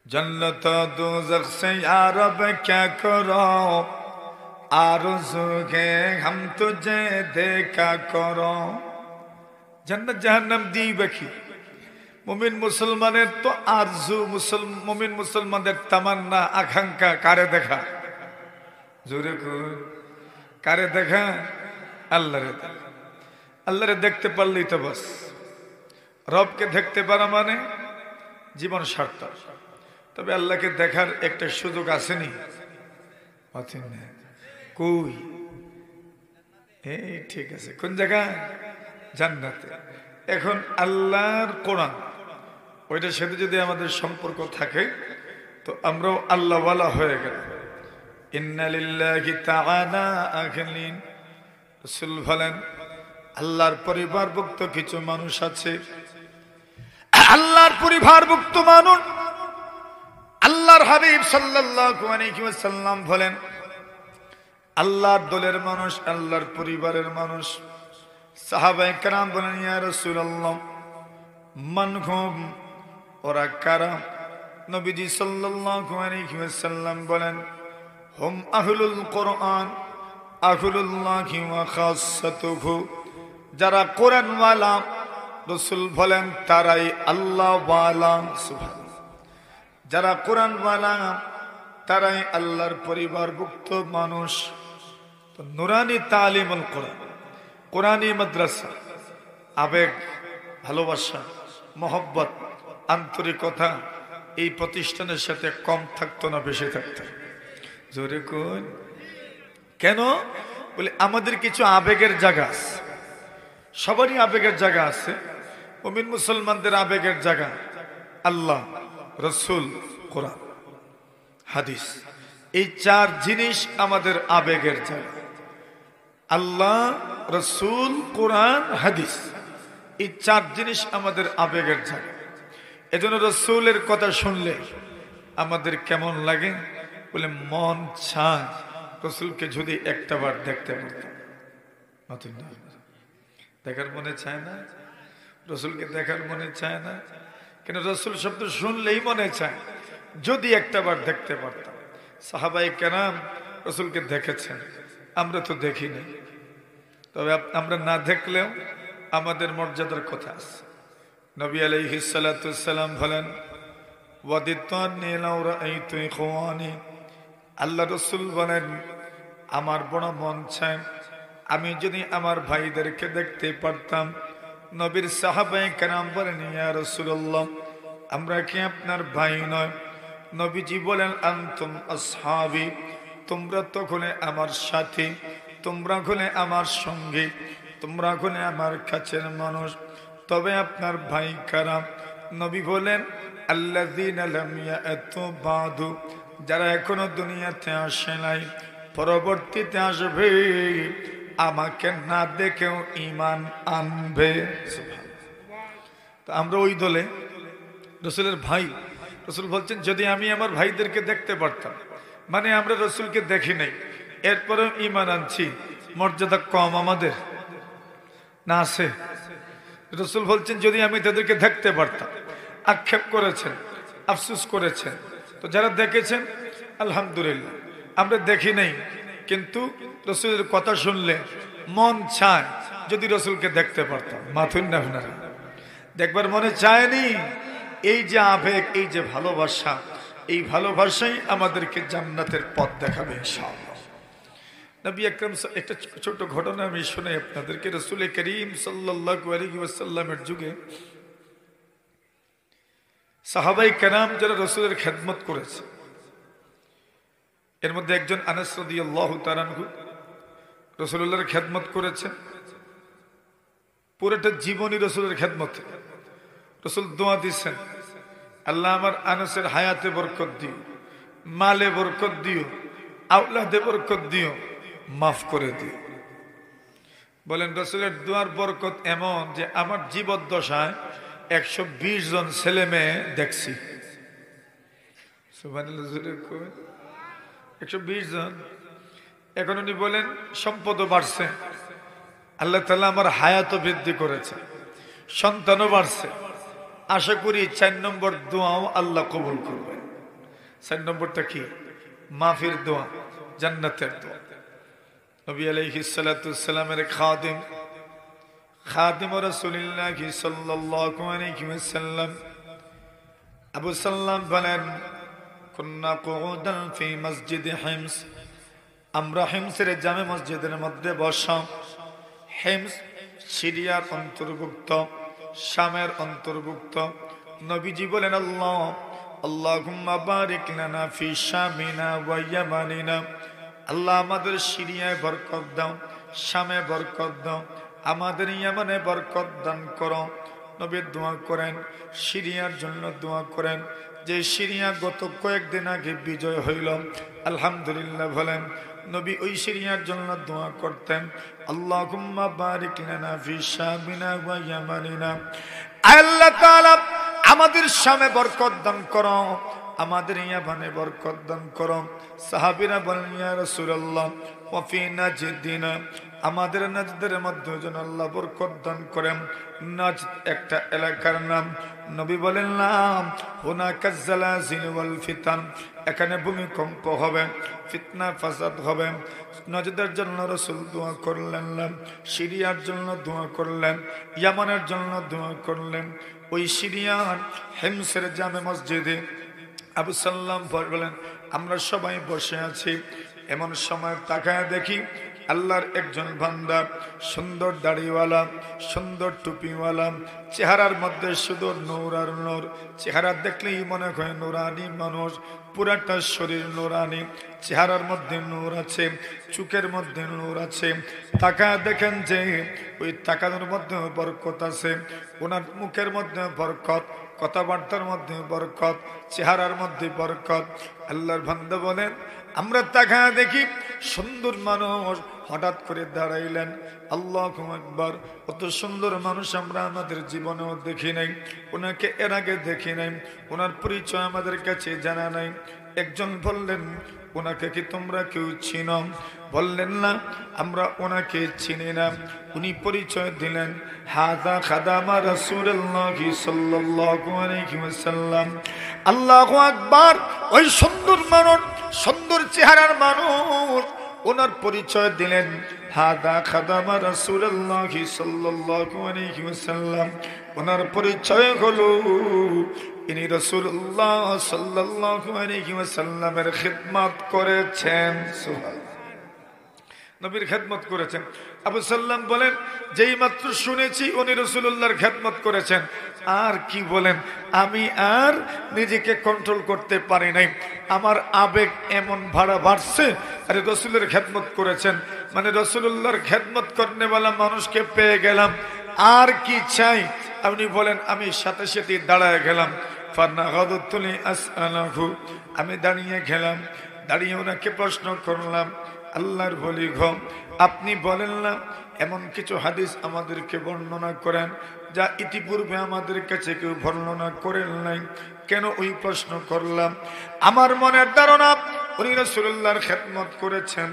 जन्नत दोज़ख से या रब क्या करो, आरज़ू है हम तुझे देखा करो। जन्नत जहन्नम दी बखी मुमिन मुसलमाনের तो आरजू मुमिन मुसलमानদের तमन्ना आकांक्षा कारे देखा जोरे को कारे देखा अल्लाह रे देखते पाরলেই তো बस রবকে দেখতে পারা মানে জীবন সার্থক। তবে আল্লাহকে দেখার একটা সুযোগ আসেনি আছে না কই এই ঠিক আছে কোন জায়গা জান্নাতে। এখন আল্লাহর কোরআন ওইটার সাথে যদি আমাদের সম্পর্ক থাকে তো আমরাও আল্লাহওয়ালা হয়ে গেল। ইন্না লিল্লাহি তাআলা আহলিন রাসূল বলেন আল্লাহর পরিবারভুক্ত কিছু মানুষ আছে, আল্লাহর পরিবারভুক্ত মানুষ। আল্লাহর হাবিব সাল্লাল্লাহু আলাইহি ওয়াসাল্লাম বলেন আল্লাহর দলের মানুষ, আল্লাহর পরিবারের মানুষ। সাহাবায়ে কেরাম বলেন ইয়া রাসূলুল্লাহ মান হুম, ওরা কারা? নবীজি সাল্লাল্লাহু আলাইহি ওয়াসাল্লাম বলেন হুম আহলুল কোরআন আহলুল্লাহি ওয়া খাসাতুহু, যারা কোরআন ওয়ালা। রাসূল বলেন তারাই আল্লাহ ওয়ালা। সুবহানাল্লাহ। যারা কোরআন ওয়ালা তারাই আল্লাহর পরিবারভুক্ত মানুষ। তো নুরানি তালিমুল কোরআন, কোরআনী মাদ্রাসা, আবেগ, ভালোবাসা, মহব্বত, আন্তরিকতা এই প্রতিষ্ঠানের সাথে কম থাকতো না বেশি থাকতো? জোরে কোন কেন বলে আমাদের কিছু আবেগের জায়গা আছে, সবারই আবেগের জায়গা আছে। মুমিন মুসলমানদের আবেগের জায়গা আল্লাহ, রসুল, কোরআন, হাদিস। এই চার জিনিস আমাদের আবেগের জায়গা। আল্লাহ, রসুল, কোরআন, হাদিস, এই চার জিনিস আমাদের আবেগের জায়গা। এজন্য রসুলের কথা শুনলে আমাদের কেমন লাগে বলে মন চায় রসুলকে যদি একটা বার দেখতে পারতাম। দেখার মনে চায় না? রসুলকে দেখার মনে চায় না কেন? রসুল শব্দ শুনলেই মনে চায় যদি একটা বার দেখতে পারতাম। সাহাবায়ে কেরাম রসুলকে দেখেছেন, আমরা তো দেখিনি। তবে আমরা না দেখলেও আমাদের মর্যাদার কথা আছে। নবী আলাইহিস সালাতু ওয়াস সালাম বলেন ওয়াদিতানি লাউ রাআইতু ইখওয়ানি, আল্লাহ রাসূল বলেন আমার বড় মন চায় আমি যদি আমার ভাইদেরকে দেখতে পারতাম। নবীর সাহাবায়ে কেরাম বলেন ইয়া রাসূলুল্লাহ আমরা কি আপনার ভাই নয়? নবীজি বলেন আনতুম আসহাবি, তোমরা তো হলে আমার সাথী, তোমরা হলে আমার সঙ্গী, তোমরা হলে আমার কাছের মানুষ। তবে আপনার ভাই কারা? নবী বলেন আল্লাযীনা লাম ইয়াতু বাদু, যারা এখনো দুনিয়াতে আসে নাই, পরবর্তীতে আসবে, আমাকে না দেখেও ঈমান আনবে। তো আমরা ওই দলে, রসুলের ভাই। রসুল বলছেন যদি আমি আমার ভাইদেরকে দেখতে পারতাম, মানে আমরা রসুলকে দেখি নাই এরপরেও ঈমান আনছি, মর্যাদা কম আমাদের না আছে? রসুল বলছেন যদি আমি তাদেরকে দেখতে পারতাম। আক্ষেপ করেছেন, আফসোস করেছেন। তো যারা দেখেছেন আলহামদুলিল্লাহ, আমরা দেখি নাই কিন্তু রসুলের কথা শুনলে মন চায় যদি রসুলকে দেখতে পারতাম। মাথুন না আপনারা দেখবার মনে চায়নি? এই যে আবেগ, এই যে ভালোবাসা, এই ভালোবাসাই আমাদেরকে জান্নাতের পথ দেখাবে ইনশাআল্লাহ। নবী আকরাম একটা ছোট ঘটনা আমি শুনে আপনাদেরকে। রাসূল করিম সাল্লাল্লাহু আলাইহি ওয়াসাল্লামের যুগে সাহাবায়ে কেরাম যারা রাসূলের খেদমত করেছে, এর মধ্যে একজন আনাস রাদিয়াল্লাহু তাআলা আনহু রাসূলুল্লাহর খেদমত করেছেন। পুরোটা জীবনই রাসূলের খেদমতে। রাসূল দোয়া দিয়েছেন আল্লাহ আমার আনাসের হায়াতে বরকত দিও, মালে বরকত দিও, আওলাদে বরকত দিও, মাফ করে দিও। বলেন রাসূলের দোয়ার বরকত এমন যে আমার জীবদ্দশায় 120 জন ছেলে মেয়ে দেখছি। সুবহানাল্লাহ, 120 জন। এখন উনি বলেন সম্পদও বাড়ছে, আল্লাহ তাআলা আমার হায়াতও বৃদ্ধি করেছে, সন্তানও বাড়ছে। আশা করি 4 নম্বর দোয়াও আল্লাহ কবুল করবেন। 4 নম্বরটা কি? মাফির দোয়া, জান্নাতের দোয়া। নবী আলাইহিস সালাতু ওয়াস সালামের খাদিম রাসূলুল্লাহ সাল্লাল্লাহু আলাইহি ওয়াসাল্লাম আবু সাল্লাম বলেন, কুন্না কুউদান ফি মসজিদ হিমস, আমরা হিমসের জামে মসজিদের মধ্যে বসা। হিমস সিরিয়ার অন্তর্ভুক্ত, শামের অন্তর্ভুক্ত। নবীজি বলেন, আল্লাহুম্মা বারিক লানা ফি শামিনা ওয়া ইয়ামানিনা, আল্লাহ আমাদের সিরিয়ায় বরকত দাও, শামে বরকত দাও, আমাদের ইয়ামানে বরকত দান করো। নবী দোয়া করেন, সিরিয়ার জন্য দোয়া করেন, যে সিরিয়া গত কয়েকদিন আগে বিজয় হইল, আলহামদুলিল্লাহ বলেন। নবী ওই সিরিয়ার জন্য দোয়া করতেন, আল্লাহুম্মা বারিক লানা ফি শামিনা ওয়া ইয়ামানিনা, আল্লাহ তাআলা আমাদের শামে বরকত দান করো, আমাদের ইয়ামানে বরকত দান করো। সাহাবীরা বলেন, ইয়া রাসূলুল্লাহ ওয়া ফি নাজদিনা, আমাদের নাজদের মধ্যে যেন আল্লাহ বরকত দান করেন। নাজদ একটা এলাকার নাম। নবী বলেন, নাম হুনাকা যালাজিল ওয়াল ফিতান, এখানে ভূমিকম্প হবে, ফিতনা ফাসাদ হবে। নাজদের জন্য রাসূল দোয়া করলেন, সিরিয়ার জন্য দোয়া করলেন, ইয়ামানের জন্য দোয়া করলেন। ওই সিরিয়ার হিমসের জামে মসজিদে আবু সাল্লাম বলেন, আমরা সবাই বসে আছি, এমন সময় তাকায় দেখি আল্লাহর একজন বান্দা, সুন্দর দাড়িওয়ালা, সুন্দর টুপিওয়ালা, চেহারার মধ্যে শুধু নূর আর নূর। চেহারা দেখলেই মনে হয় নুরানি মানুষ, পুরাটা শরীর নুরানি, চেহারার মধ্যে নূর আছে, চোখের মধ্যে নূর আছে। তাকায় দেখেন যে ওই তাকানোর মধ্যে বরকত আছে, ওনার মুখের মধ্যে বরকত, কথাবার্তার মধ্যে বরকত, চেহারার মধ্যে বরকত। আল্লাহর বান্দা বলেন, আমরা তাকায় দেখি সুন্দর মানুষ হঠাৎ করে দাঁড়াইলেন। আল্লাহু আকবার, কত সুন্দর মানুষ আমরা আমাদের জীবনেও দেখি নাই, ওনাকে এর আগে দেখি নাই, ওনার পরিচয় আমাদের কাছে জানা নাই। একজন বললেন, ওনাকে কি তোমরা কেউ চিনো? বললেন, না, আমরা ওনাকে চিনি না। উনি পরিচয় দিলেন, হাযা খাদামা রাসূলুল্লাহ সাল্লাল্লাহু আলাইহি ওয়াসাল্লাম। আল্লাহু আকবার, ওই সুন্দর মানুষ, সুন্দর চেহারার মানুষ, ওনার পরিচয় দিলেন, হাদা খাদামা রাসূলুল্লাহ সাল্লাল্লাহু আলাইহি ওয়াসাল্লাম। ওনার পরিচয় হলো ইনি রাসূলুল্লাহ সাল্লাল্লাহু আলাইহি ওয়াসাল্লামের খিদমত করেছেন। সুবহানাল্লাহ, নবীর খেদমত করেছেন। আবু সাল্লাম বলেন, যেই মাত্র শুনেছি উনি রাসূলুল্লাহর খেদমত করেছেন, আর কি বলেন, আমি আর নিজেকে কন্ট্রোল করতে পারি নাই, আমার আবেগ এমন ভাড়া বাড়ছে। আরে রাসূলের খেদমত করেছেন মানে রাসূলুল্লাহর খেদমত করনেওয়ালা মানুষকে পেয়ে গেলাম, আর কি চাই? আপনি বলেন, আমি সাথে সাথে দাঁড়ায় গেলাম, ফানাগাদতুলি আসআলাহু, আমি দাঁড়িয়ে গেলাম, দাঁড়িয়ে ওনাকে প্রশ্ন করলাম, আল্লাহর বলি গো, আপনি বলেন না এমন কিছু হাদিস আমাদেরকে বর্ণনা করেন যা ইতিপূর্বে আমাদের কাছে কেউ বর্ণনা করেন নাই, কেন ওই প্রশ্ন করলাম? আমার মনের ধারণা উনি রাসূলুল্লাহর খেদমত করেছেন,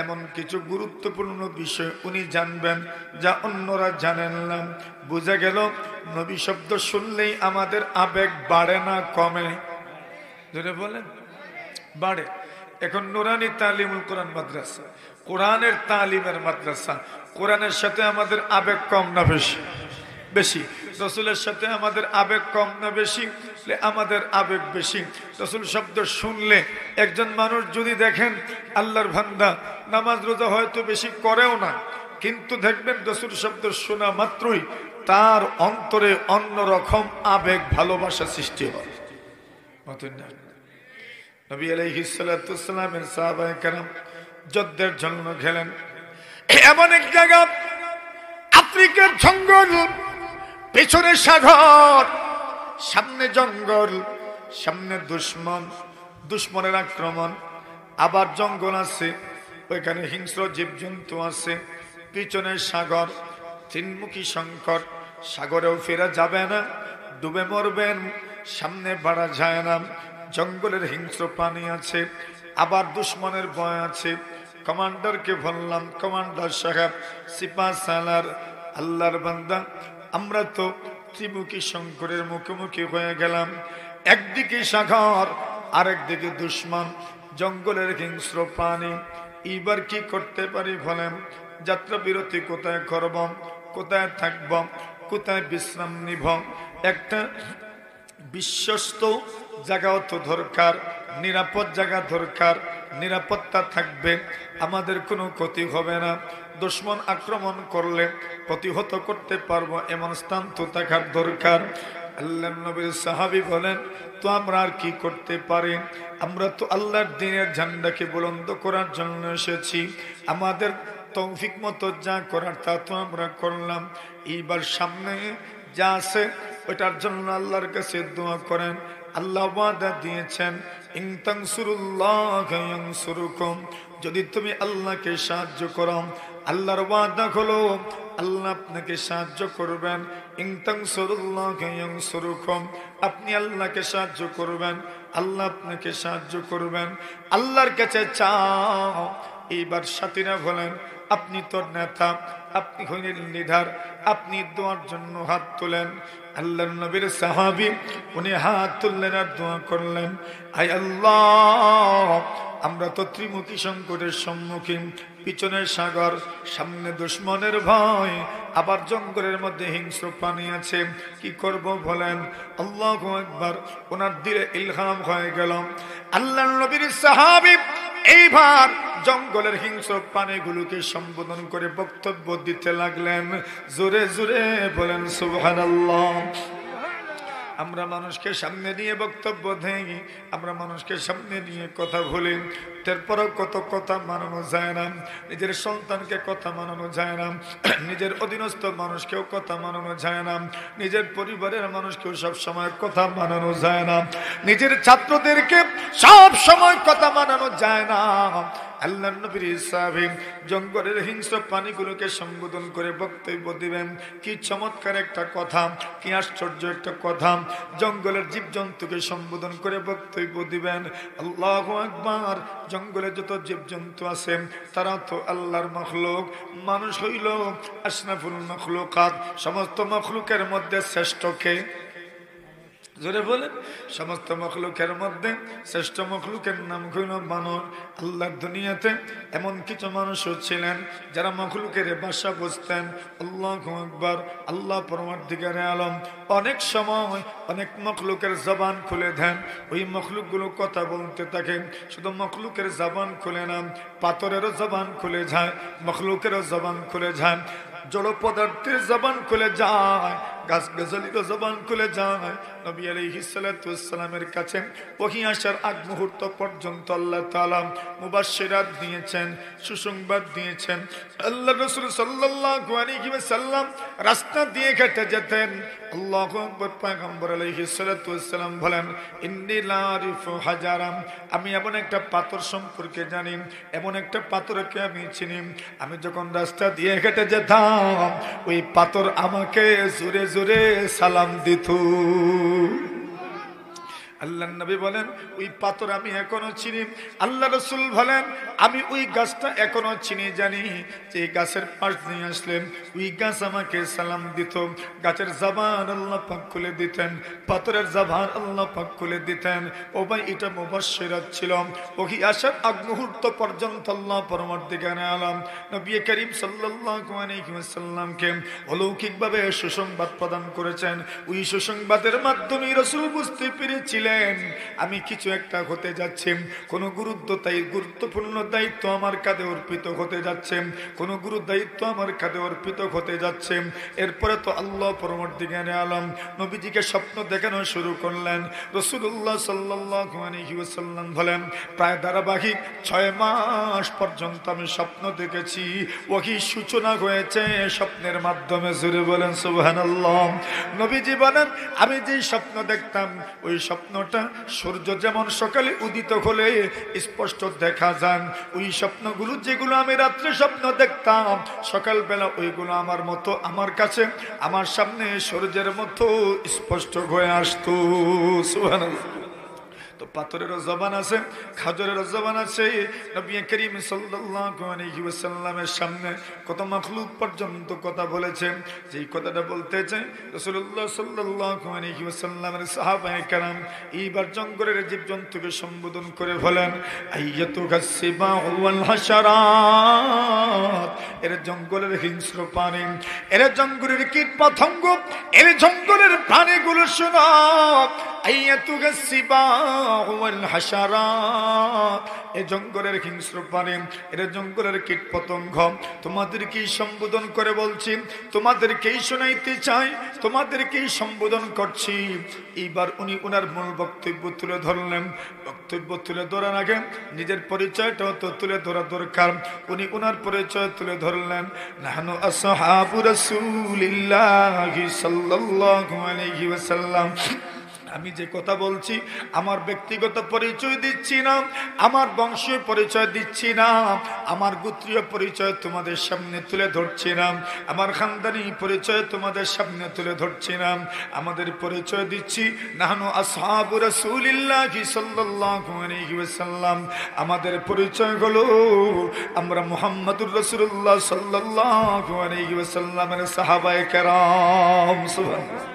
এমন কিছু গুরুত্বপূর্ণ বিষয় উনি জানবেন যা অন্যরা জানেন না। বুঝা গেল নবী শব্দ শুনলেই আমাদের আবেগ বাড়ে না কমে? যদি বলেন বাড়ে। এখন নুরানি তালিমুল কোরআন মাদ্রাসা, কোরআনের তালিমের মাদ্রাসা, কোরআনের সাথে আমাদের আবেগ কম না বেশি? বেশি। রসুলের সাথে আমাদের আবেগ কম না বেশি? আমাদের আবেগ বেশি। রসুল শব্দ শুনলে একজন মানুষ যদি দেখেন আল্লাহর বান্দা নামাজ রোজা হয়তো বেশি করেও না, কিন্তু দেখবেন রসুল শব্দ শোনা মাত্রই তার অন্তরে অন্যরকম আবেগ ভালোবাসা সৃষ্টি হয়। নবী আলাইহিস সালাতু ওয়াস সালামের সাহাবায়ে কেরাম যুদ্ধের জন্য গেলেন এমন এক জায়গা, আফ্রিকার জঙ্গল, পেছনে সাগর, সামনে জঙ্গল, সামনে দুশমন, দুশমনের আক্রমণ, আবার জঙ্গল আছে, ওইখানে হিংস্র জীবজন্তু আছে, পিছনে সাগর, তিনমুখী সংকট, সাগরেও ফেরা যাবে না, ডুবে মরবেন, সামনে বাড়া যায় না, জঙ্গলের হিংস্র প্রাণী আছে, আবার দুশমনের ভয় আছে। কমান্ডারকে বললাম, কমান্ডার সাহেব, সিপাহ সালার, আল্লাহর বান্দা, আমরা তো ত্রিমুখী সংকটের মুখোমুখি হয়ে গেলাম, একদিকে সাগর আরেকদিকে দুশ্মন, জঙ্গলের হিংস্র প্রাণী। এইবার কি করতে পারি বলেন? যাত্রা বিরতি কোথায় করব, কোথায় থাকব, কোথায় বিশ্রাম নিব? একটা বিশ্বস্ত জায়গাও তো দরকার, নিরাপদ জায়গা দরকার। নিরাপত্তা থাকবে, আমাদের কোনো ক্ষতি হবে না। দুশমন আক্রমণ করলে প্রতিহত করতে পারবো এমন স্থান তো থাকার দরকার। আল্লাহর নবীর সাহাবী বলেন, তো আমরা আর কি করতে পারি? আমরা তো আল্লাহর দ্বীনের ঝান্ডাকে বুলন্দ করার জন্য এসেছি। আমাদের তৌফিক মতো যা করার তা তো আমরা করলাম। এইবার সামনে যা আছে ওটার জন্য আল্লাহর কাছে দোয়া করেন। আল্লাহ ওয়াদা দিয়েছেন, ইন তানসুরুল্লাহ ইয়ানসুরুকুম, যদি তুমি আল্লাহকে সাহায্য করো, আল্লাহর ওয়াদা হলো আল্লাহ আপনাকে সাহায্য করবেন। ইন তানসুরুল্লাহ ইয়ানসুরুকুম, আপনি আল্লাহকে সাহায্য করবেন, আল্লাহ আপনাকে সাহায্য করবেন। আল্লাহর কাছে চাও। এইবার সাথীরা বলেন, আপনি তো নেতা, আপনি হইলেন লিডার, আপনি দোয়ার জন্য হাত তোলেন। আল্লাহর নবীর সাহাবী উনি হাত তুললেন আর দোয়া করলেন, আয় আল্লাহ, আমরা তো ত্রিমুখী সংকটের সম্মুখীন, পিছনের সাগর, সামনে দুশমনের ভয়, আবার জঙ্গলের মধ্যে হিংস্র প্রাণী আছে, কি করব বলেন? আল্লাহু আকবার। ওনার দিলে ইলহাম হয়ে গেল। আল্লাহর নবীর সাহাবী এইবার জঙ্গলের হিংস্র প্রাণীগুলোকে সম্বোধন করে বক্তব্য দিতে লাগলেন। জোরে জোরে বলেন সুবহানাল্লাহ। আমরা মানুষকে সামনে নিয়ে বক্তব্য দেই, আমরা মানুষকে সামনে নিয়ে কথা বলি, তারপরও কত কথা মানানো যায় না। নিজের সন্তানকে কথা মানানো যায় না, নিজের অধীনস্থ মানুষকেও কথা মানানো যায় না, নিজের পরিবারের মানুষকেও সব সময় কথা মানানো যায় না, নিজের ছাত্রদেরকে সব সময় কথা মানানো যায় না। আল্লাহর নবীর সাহাবী জঙ্গলের হিংস্র প্রাণীগুলোকে সম্বোধন করে বক্তব্য দিবেন। কি চমৎকার একটা কথা, কি আশ্চর্য একটা কথা। জঙ্গলের জীবজন্তুকে সম্বোধন করে বক্তব্য দিবেন। আল্লাহু আকবার। জঙ্গলে যত জীবজন্তু আছে তারা তো আল্লাহর মখলুক। মানুষ হইল আশরাফুল মখলুকাত, সমস্ত মখলুকের মধ্যে শ্রেষ্ঠ কে? জোরে বলেন। সমস্ত মখলুকের মধ্যে শ্রেষ্ঠ মখলুকের নাম হইল মানুষ। আল্লাহর দুনিয়াতে এমন কিছু মানুষও ছিলেন যারা মখলুকের ভাষা বুঝতেন। আল্লাহু আকবার। আল্লাহ পরমার্থিকারে আলম অনেক সময় অনেক মখলুকের জবান খুলে দেন, ওই মখলুকগুলো কথা বলতে থাকেন। শুধু মখলুকের জবান খুলে না, পাথরেরও জবান খুলে যায়, মখলুকেরও জবান খুলে যায়, জড় পদার্থের জবান খুলে যায়, গাছ গাছালিরও জবান খুলে যায়। নবী আলাইহিস সালাতু ওয়াস সালামের কাছে ওহী আসার আগ মুহূর্ত পর্যন্ত আল্লাহ তাআলা মুবাশশিরাত দিয়েছেন, সুসংবাদ দিয়েছেন। আল্লাহ রাসূল সাল্লাল্লাহু আলাইহি ওয়াসাল্লাম রাস্তা দিয়ে হেঁটে যেতেন। আল্লাহু আকবার। পয়গম্বর আলাইহিস সালাতু ওয়াস সালাম বলেন, ইন্নী লা আরিফু হাজারাম, আমি এমন একটা পাথর সম্পর্কে জানি, এমন একটা পাথরকে আমি চিনি, আমি যখন রাস্তা দিয়ে হেঁটে যেতাম ওই পাথর আমাকে জোরে জোরে সালাম দিত। আল্লাহ নবী বলেন, ওই পাথর আমি এখনো চিনি। আল্লাহ রাসূল বলেন, আমি ওই গাছটা এখনো চিনি, জানি যে গাছের পাশ দিয়ে আসলেন ওই গাছ আমাকে সালাম দিত। গাছের জবান আল্লাহ পাক খুলে দিতেন, পাথরের জবান আল্লাহ পাক খুলে দিতেন। ও ভাই, এটা মুবাশশিরাত ছিল। ওহী আসার আগ মুহূর্ত পর্যন্ত আল্লাহ পরমার্থিকারে আলম নবী করিম সাল্লাল্লাহু আলাইহি ওয়াসাল্লামকে অলৌকিকভাবে সুসংবাদ প্রদান করেছেন। ওই সুসংবাদের মাধ্যমে রাসূল বুঝতে পেরেছিলেন আমি কিছু একটা হতে যাচ্ছে, কোন গুরুত্বপূর্ণ দায়িত্ব আমার কাঁধে অর্পিত হতে যাচ্ছে, কোন গুরু দায়িত্ব আমার কাঁধে অর্পিত হতে যাচ্ছে। এরপরে তো আল্লাহ পরমার্থিকারে আলম নবীজিকে স্বপ্ন দেখানো শুরু করলেন। রাসূলুল্লাহ সাল্লাল্লাহু আলাইহি ওয়াসাল্লাম বলেন, প্রায় ধারাবাহিক 6 মাস পর্যন্ত আমি স্বপ্ন দেখেছি। ওহী সূচনা হয়েছে স্বপ্নের মাধ্যমে। জোরে বলেন সুবহানাল্লাহ। নবীজি বলেন, আমি যে স্বপ্ন দেখতাম ওই স্বপ্নটা সূর্য যেমন সকালে উদিত হলে স্পষ্ট দেখা যায়, ওই স্বপ্নগুলো যেগুলো আমি রাত্রে স্বপ্ন দেখতাম সকালবেলা ওইগুলো আমার মতো আমার কাছে আমার সামনে সূর্যের মতো স্পষ্ট হয়ে আসতো। সুবহানাল্লাহ। তো পাথরেরও জবান আছে, খাজরেরও জবান আছে। নবী করিম সাল্লাল্লাহু আলাইহি ওয়াসাল্লামের সামনে কত মাখলুক পর্যন্ত কথা বলেছে। যেই কথাটা বলতে চাই, রাসূলুল্লাহ সাল্লাল্লাহু আলাইহি ওয়াসাল্লামের সাহাবায়ে কেরাম এইবার জঙ্গলের জীবজন্তুকে সম্বোধন করে বলেন, আইয়াতুহাস সিবাউ ওয়াল হাশারাত, এর জঙ্গলের হিংস্র প্রাণী, এর জঙ্গলের কীট পতঙ্গ, এর জঙ্গলের প্রাণীগুলো শোনো। আইয়াতুহাস সিবাউ ওয়াল হাশারাত, এ জঙ্গলের হিংস্র প্রাণী, এর জঙ্গলের কীট পতঙ্গ, তোমাদেরকেই সম্বোধন করে বলছি, তোমাদেরকেই শোনাইতে চাই, তোমাদেরকেই সম্বোধন করছি। এইবার উনি ওনার মূল বক্তব্য তুলে ধরলেন। বক্তব্য তুলে ধরার আগে নিজের পরিচয়টাও তো তুলে ধরা দরকার। উনি ওনার পরিচয় তুলে ধরলেন, নাহনু আসহাবু রাসূলিল্লাহি সাল্লাল্লাহু আলাইহি ওয়াসাল্লাম। আমি যে কথা বলছি আমার ব্যক্তিগত পরিচয় দিচ্ছি না, আমার বংশীয় পরিচয় দিচ্ছি না, আমার গোত্রীয় পরিচয় তোমাদের সামনে তুলে ধরছি না, আমার খানদানি পরিচয় তোমাদের সামনে তুলে ধরছি না। আমাদের পরিচয় দিচ্ছি নাহনু আসহাবু রাসূলিল্লাহি সাল্লাল্লাহু আলাইহি ওয়াসাল্লাম। আমাদের পরিচয় হলো আমরা মুহাম্মদুর রাসূলুল্লাহ সাল্লাল্লাহু আলাইহি ওয়াসাল্লামের সাহাবায়ে কেরাম। সুবহানাল্লাহ।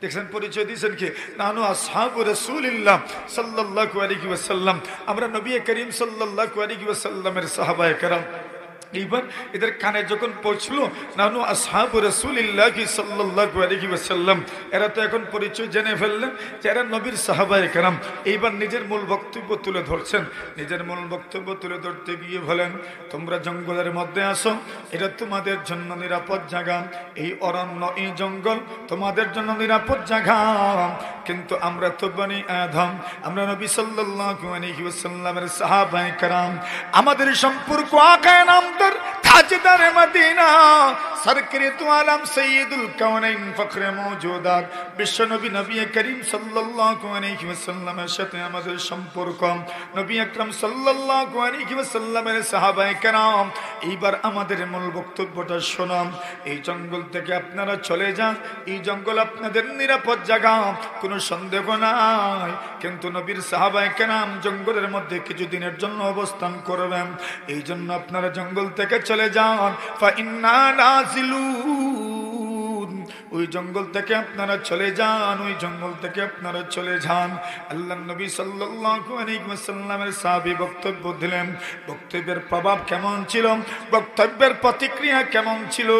দেখছেন পরিচয় দিয়েছেন কি? নানু আসহাবু রাসূলিল্লাহ সাল্লাল্লাহু আলাইহি ওয়াসাল্লাম, আমরা নবী করিম সাল্লাল্লাহু আলাইহি ওয়াসাল্লামের সাহাবায়ে কেরাম। এইবার এদের কানে যখন পৌঁছলো নানু আসহাবু রাসূলিল্লাহি সাল্লাল্লাহু আলাইহি ওয়াসাল্লাম, এরা তো এখন পরিচয় জেনে ফেললেন যে এরা নবীর সাহাবায়ে কেরাম। এইবার নিজের মূল বক্তব্য তুলে ধরছেন। নিজের মূল বক্তব্য তুলে ধরতে গিয়ে বলেন, তোমরা জঙ্গলের মধ্যে আসো, এটা তোমাদের জন্য নিরাপদ জায়গা, এই অরণ্য এই জঙ্গল তোমাদের জন্য নিরাপদ জায়গা। কিন্তু আমরা তো বনি আদম, আমরা নবী সাল্লাল্লাহু আলাইহি ওয়াসাল্লামের সাহাবায়ে কেরাম, আমাদের সম্পর্ক আকায়ে নামদার তাজদার মদিনা সরকারে তো আলম সৈয়দুল কাউনাইন ফখরে মওজুদাত বিশ্ব নবী নবী করিম সাল্লাল্লাহু আলাইহি ওয়াসাল্লামের সাথে আমাদের সম্পর্ক, নবী আকরাম সাল্লাল্লাহু আলাইহি ওয়াসাল্লামের সাহাবায়ে কেরাম। এইবার আমাদের মূল বক্তব্যটা শোনাম। এই জঙ্গল থেকে আপনারা চলে যান, এই জঙ্গল আপনাদের নিরাপদ জায়গা, কোনো সন্দেহ নাই। কিন্তু নবীর সাহাবায়ে কেরাম জঙ্গলের মধ্যে কিছুদিনের জন্য অবস্থান করবেন, এই জন্য আপনারা জঙ্গল থেকে চলে যান। ফা ইন্না নাজিলুন, ওই জঙ্গল থেকে আপনারা চলে যান, ওই জঙ্গল থেকে আপনারা চলে যান। আল্লাহর নবী সাল্লাল্লাহু আলাইহি ওয়াসাল্লামের সাহাবী বক্তব্য দিলেন। বক্তব্যের প্রভাব কেমন ছিল, বক্তব্যের প্রতিক্রিয়া কেমন ছিল?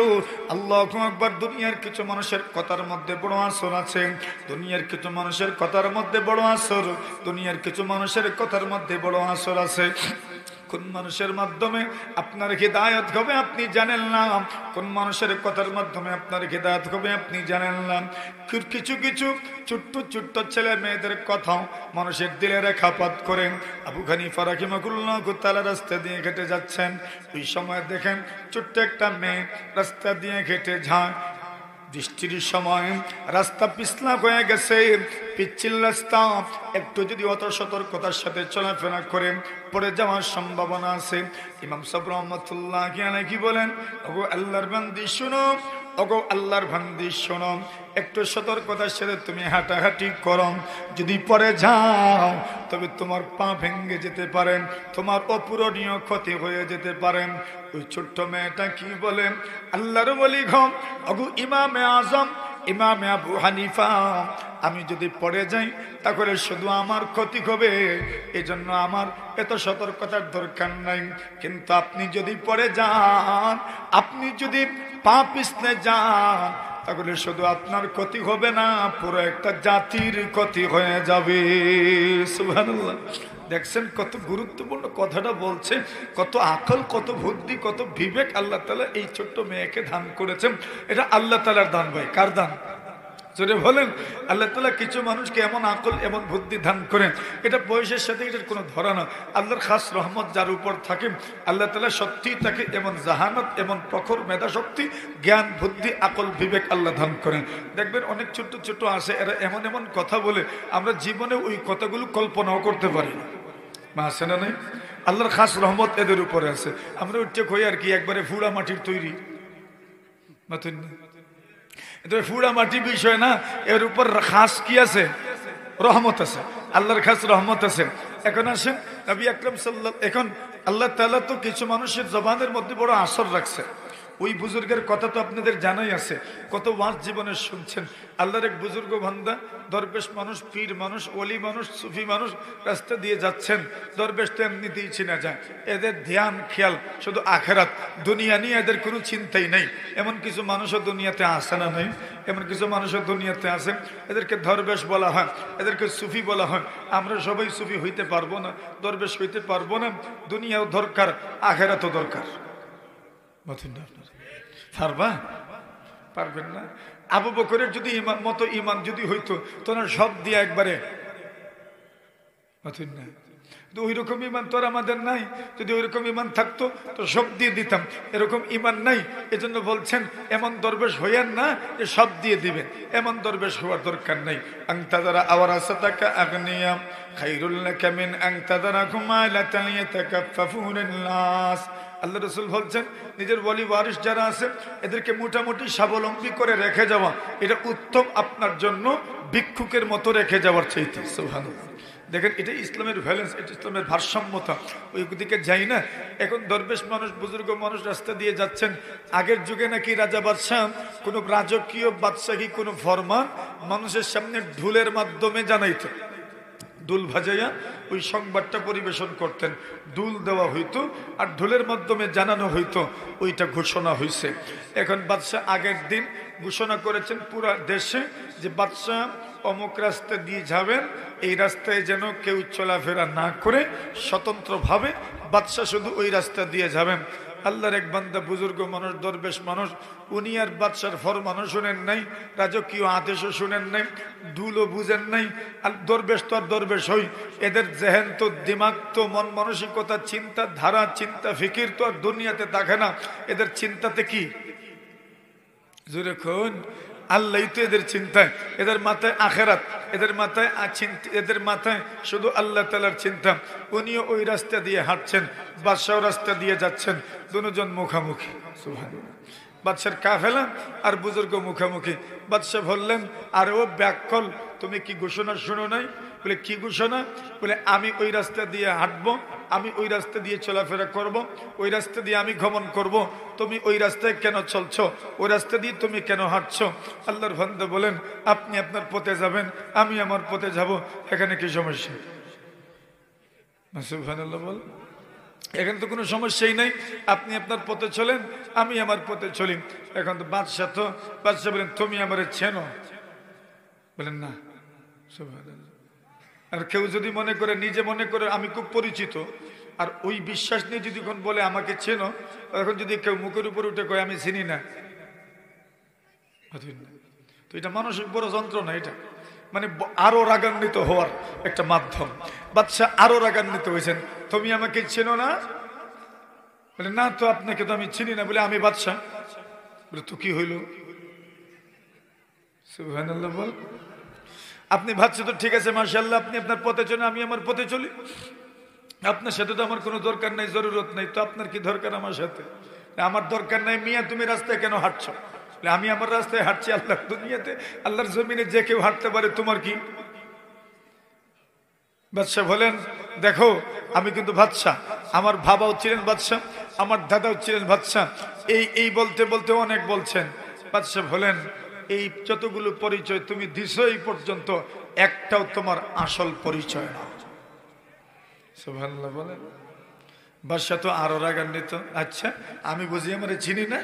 আল্লাহু আকবার। দুনিয়ার কিছু মানুষের কথার মধ্যে বড় আসর আছে, দুনিয়ার কিছু মানুষের কথার মধ্যে বড় আসর, দুনিয়ার কিছু মানুষের কথার মধ্যে বড় আসর আছে। কোন মানুষের মাধ্যমে আপনার হিদায়াত হবে আপনি জানেন না, কোন মানুষের কথার মাধ্যমে আপনার হিদায়াত হবে আপনি জানেন না। কিছু কিছু ছোট্ট ছোট্ট ছেলে মেয়েদের কথা মানুষের দিলে রেখাপাত করেন। আবু হানিফা রাহিমাহুল্লাহু তাআলা রাস্তা দিয়ে হেঁটে যাচ্ছেন, ওই সময় দেখেন ছোট্ট একটা মেয়ে রাস্তা দিয়ে হেঁটে যায়। বৃষ্টির সময় রাস্তা পিছলা হয়ে গেছে, পিচ্ছিল রাস্তা, একটু যদি অত সতর্কতার সাথে চলাফেরা করেন পড়ে যাওয়ার সম্ভাবনা আছে। ইমাম সাহেব রাহমাতুল্লাহি আলাইহি বলেন, ওগো আল্লাহর বান্দি শোনো, ওগো আল্লাহর বান্দি শোনো, একটু সতর্কতার সাথে তুমি হাঁটাহাঁটি করো, যদি পড়ে যাও তবে তোমার পা ভেঙে যেতে পারেন, তোমার অপূরণীয় ক্ষতি হয়ে যেতে পারেন। ওই ছোট্ট মেয়েটা কি বলেন, আল্লাহর ওলি ঘম, ওগো ইমামে আজম, ইমামে আবু হানিফা, আমি যদি পড়ে যাই তাহলে শুধু আমার ক্ষতি হবে, এজন্য আমার এত সতর্কতার দরকার নাই। কিন্তু আপনি যদি পড়ে যান, আপনি যদি পা পিছলে যান, তাহলে শুধু আপনার ক্ষতি হবে না, পুরো একটা জাতির ক্ষতি হয়ে যাবে। সুবহানাল্লাহ। দেখছেন কত গুরুত্বপূর্ণ কথাটা বলছে, কত আকল, কত বুদ্ধি, কত বিবেক আল্লাহ তাআলা এই ছোট্ট মেয়েকে দান করেছেন। এটা আল্লাহ তাআলার দান ভাই। কার দান? জোরে বলেন। আল্লাহ তাআলা কিছু মানুষকে এমন আকল এমন বুদ্ধি দান করেন, এটা বয়সের সাথে এটার কোনো ধরা না। আল্লাহর খাস রহমত যার উপর থাকে, আল্লাহ তাআলা সত্যিই তাকে এমন জাহানত, এমন প্রখর মেধা শক্তি, জ্ঞান, বুদ্ধি, আকল, বিবেক আল্লাহ দান করেন। দেখবেন অনেক ছোট্ট ছোট্ট আছে, এরা এমন এমন কথা বলে আমরা জীবনে ওই কথাগুলো কল্পনাও করতে পারি না। মা আছে না নেই? আল্লাহর খাস রহমত এদের উপরে আছে। আমরা উঠতে কই আর কি, একবারে ফুড়া মাটির তৈরি, নতুন ফুড়া মাটি বিষয় না, এর উপর খাস কি আছে? রহমত আছে। আল্লাহর খাস রহমত আছে। এখন আসেন নবী আকরাম সাল্লাল্লাহু, এখন আল্লাহ তাআলা তো কিছু মানুষের জবানের মধ্যে বড় আসর রাখছে। ওই বুজুর্গের কথা তো আপনাদের জানাই আছে, কত ওয়াজ জীবনে শুনছেন। আল্লাহর এক বুজুর্গ বান্দা, দরবেশ মানুষ, পীর মানুষ, ওলি মানুষ, সুফি মানুষ, রাস্তা দিয়ে যাচ্ছেন। দরবেশ তো এমনিতেই চিনা যায়, এদের ধ্যান খেয়াল শুধু আখেরাত, দুনিয়া নিয়ে এদের কোনো চিন্তাই নেই। এমন কিছু মানুষও দুনিয়াতে আসে না নেই? এমন কিছু মানুষও দুনিয়াতে আসে, এদেরকে দরবেশ বলা হয়, এদেরকে সুফি বলা হয়। আমরা সবাই সুফি হইতে পারবো না, দরবেশ হইতে পারবো না। দুনিয়াও দরকার, আখেরাতও দরকার। পারবা? পারবেন না। আবু বকরের যদি মতো ইমান যদি হইতো তোরা সব দিয়ে একবারে না, ওই রকম ইমান তো আর আমাদের নাই। যদি ওই রকম ইমান থাকতো তো সব দিয়ে দিতাম, এরকম ইমান নাই। এজন্য বলছেন এমন দরবেশ হইয়েন না যে সব দিয়ে দিবেন, এমন দরবেশ হওয়ার দরকার নাই। আনতাদারা আওয়ারাসাতাকা আগনিয়া খায়রুল লাকা মিন আনতাদারাকুম আলাতান ইয়াতাকাফফুনান নাস। আল্লাহ রাসূল বলছেন নিজের ওয়ালি ওয়ারিস যারা আছে এদেরকে মোটামুটি স্বাবলম্বী করে রেখে যাওয়া, এটা উত্তম আপনার জন্য ভিক্ষুকের মতো রেখে যাওয়ার চাইতে। সুবহানাল্লাহ। দেখেন এটা ইসলামের ব্যালেন্স, এটা ইসলামের ভারসাম্যতা। ওই দিকে যাই না। এখন দরবেশ মানুষ, বুজুর্গ মানুষ রাস্তা দিয়ে যাচ্ছেন। আগের যুগে নাকি রাজা বাদশাহ কোনো রাজকীয় বাদশাহী কোনো ফরমান মানুষের সামনে ঢুলের মাধ্যমে জানাইত, দুল ভাজাইয়া ওই সংবাদটা পরিবেশন করতেন। দুল দেওয়া হইতো আর ঢোলের মাধ্যমে জানানো হইতো ওইটা ঘোষণা হয়েছে। এখন বাদশাহ আগের দিন ঘোষণা করেছেন পুরা দেশে যে বাদশাহ অমুক রাস্তা দিয়ে যাবেন, এই রাস্তায় যেন কেউ চলাফেরা না করে স্বতন্ত্রভাবে বাদশাহ শুধু ওই রাস্তা দিয়ে যাবেন। আল্লাহর এক বান্দা বুজুর্গ মানুষ, দরবেশ মানুষ, উনি আর বাদশার ফরমানও শুনেন নাই, রাজকীয় আদেশও শুনেন নাই, দুলও বুঝেন নাই। আর দরবেশ তো আর দরবেশ হই, এদের জেহেন তো, দিমাগ তো, মন মানসিকতা, চিন্তা ধারা, চিন্তা ফিকির তো আর দুনিয়াতে থাকে না। এদের চিন্তাতে কি জোরে কোন আল্লাহ তো এদের চিন্তায়, এদের মাথায় আখেরাত, এদের মাথায় শুধু আল্লাহ তাআলার চিন্তা। উনিও ওই রাস্তা দিয়ে হাঁটছেন, বাদশাহ রাস্তা দিয়ে যাচ্ছেন, দুজন মুখামুখি। সুবহানাল্লাহ। বাদশার কাফেলা আর বুজুর্গ মুখামুখি। বাদশাহ বললেন, আরে ও ব্যাককল, তুমি কি ঘোষণা শুনো নাই? বলে কি ঘোষণা? বলে আমি ওই রাস্তা দিয়ে হাঁটবো, আমি ওই রাস্তা দিয়ে চলাফেরা করব, ওই রাস্তা দিয়ে আমি গমন করব। তুমি ওই রাস্তায় কেন চলছো? ওই রাস্তা দিয়ে তুমি কেন হাঁটছো? আল্লাহর বান্দা বলেন, আপনি আপনার পথে যাবেন, আমি আমার পথে যাব, এখানে কি সমস্যা? সুবহানাল্লাহ বল। এখানে তো কোনো সমস্যাই নাই, আপনি আপনার পথে চলেন, আমি আমার পথে চলি। এখন তো বাদশাহ বলেন, তুমি আমারে চেনো? বলেন না। সুবহানাল্লাহ। আর কেউ যদি মনে করে, নিজে মনে করে আমি খুব পরিচিত, আর ওই বিশ্বাস নিয়ে যদি কোন বলে আমাকে চেনো, এখন যদি কেউ মুখের উপর উঠে কয় আমি চিনি না, তো এটা মানসিক বড় যন্ত্রণা। এটা মানে আরো রাগান্বিত হওয়ার একটা মাধ্যম। বাদশাহ আরো রাগান্বিত হয়েছেন, তুমি আমাকে চেনো না? বলে না তো, আপনাকে তো আমি চিনি না। বলে আমি বাদশাহ। বলে তো কি হইল? সুবহানাল্লাহ বল। আপনি ভাবছেন তো ঠিক আছে, মাশাআল্লাহ, আপনি আপনার পথে চলেন, আমি আমার পথে চলি, আপনার সাথে তো আমার কোনো দরকার নাই, জরুরত নাই, তো আপনার কি দরকার আমার সাথে? আমার দরকার নাই। মিয়া তুমি রাস্তায় কেন হাঁটছো? আমি আমার রাস্তায় হাঁটছি, আল্লাহর দুনিয়াতে, আল্লাহর জমিনে যে কেউ হাঁটতে পারে, তোমার কি? বাদশাহ বলেন, দেখো আমি কিন্তু বাদশাহ, আমার বাবাও ছিলেন বাদশাহ, আমার দাদাও ছিলেন বাদশাহ, এই বলতে বলতে অনেক বলছেন। বাদশাহ বলেন, এই যতগুলো পরিচয় তুমি দিছো এই পর্যন্ত একটাও তোমার আসল পরিচয় না। সুবহানাল্লাহ বলেন। বাদশাহ তো আরো রাগান্বিত, আচ্ছা আমি বুঝি আমারে চিনি না?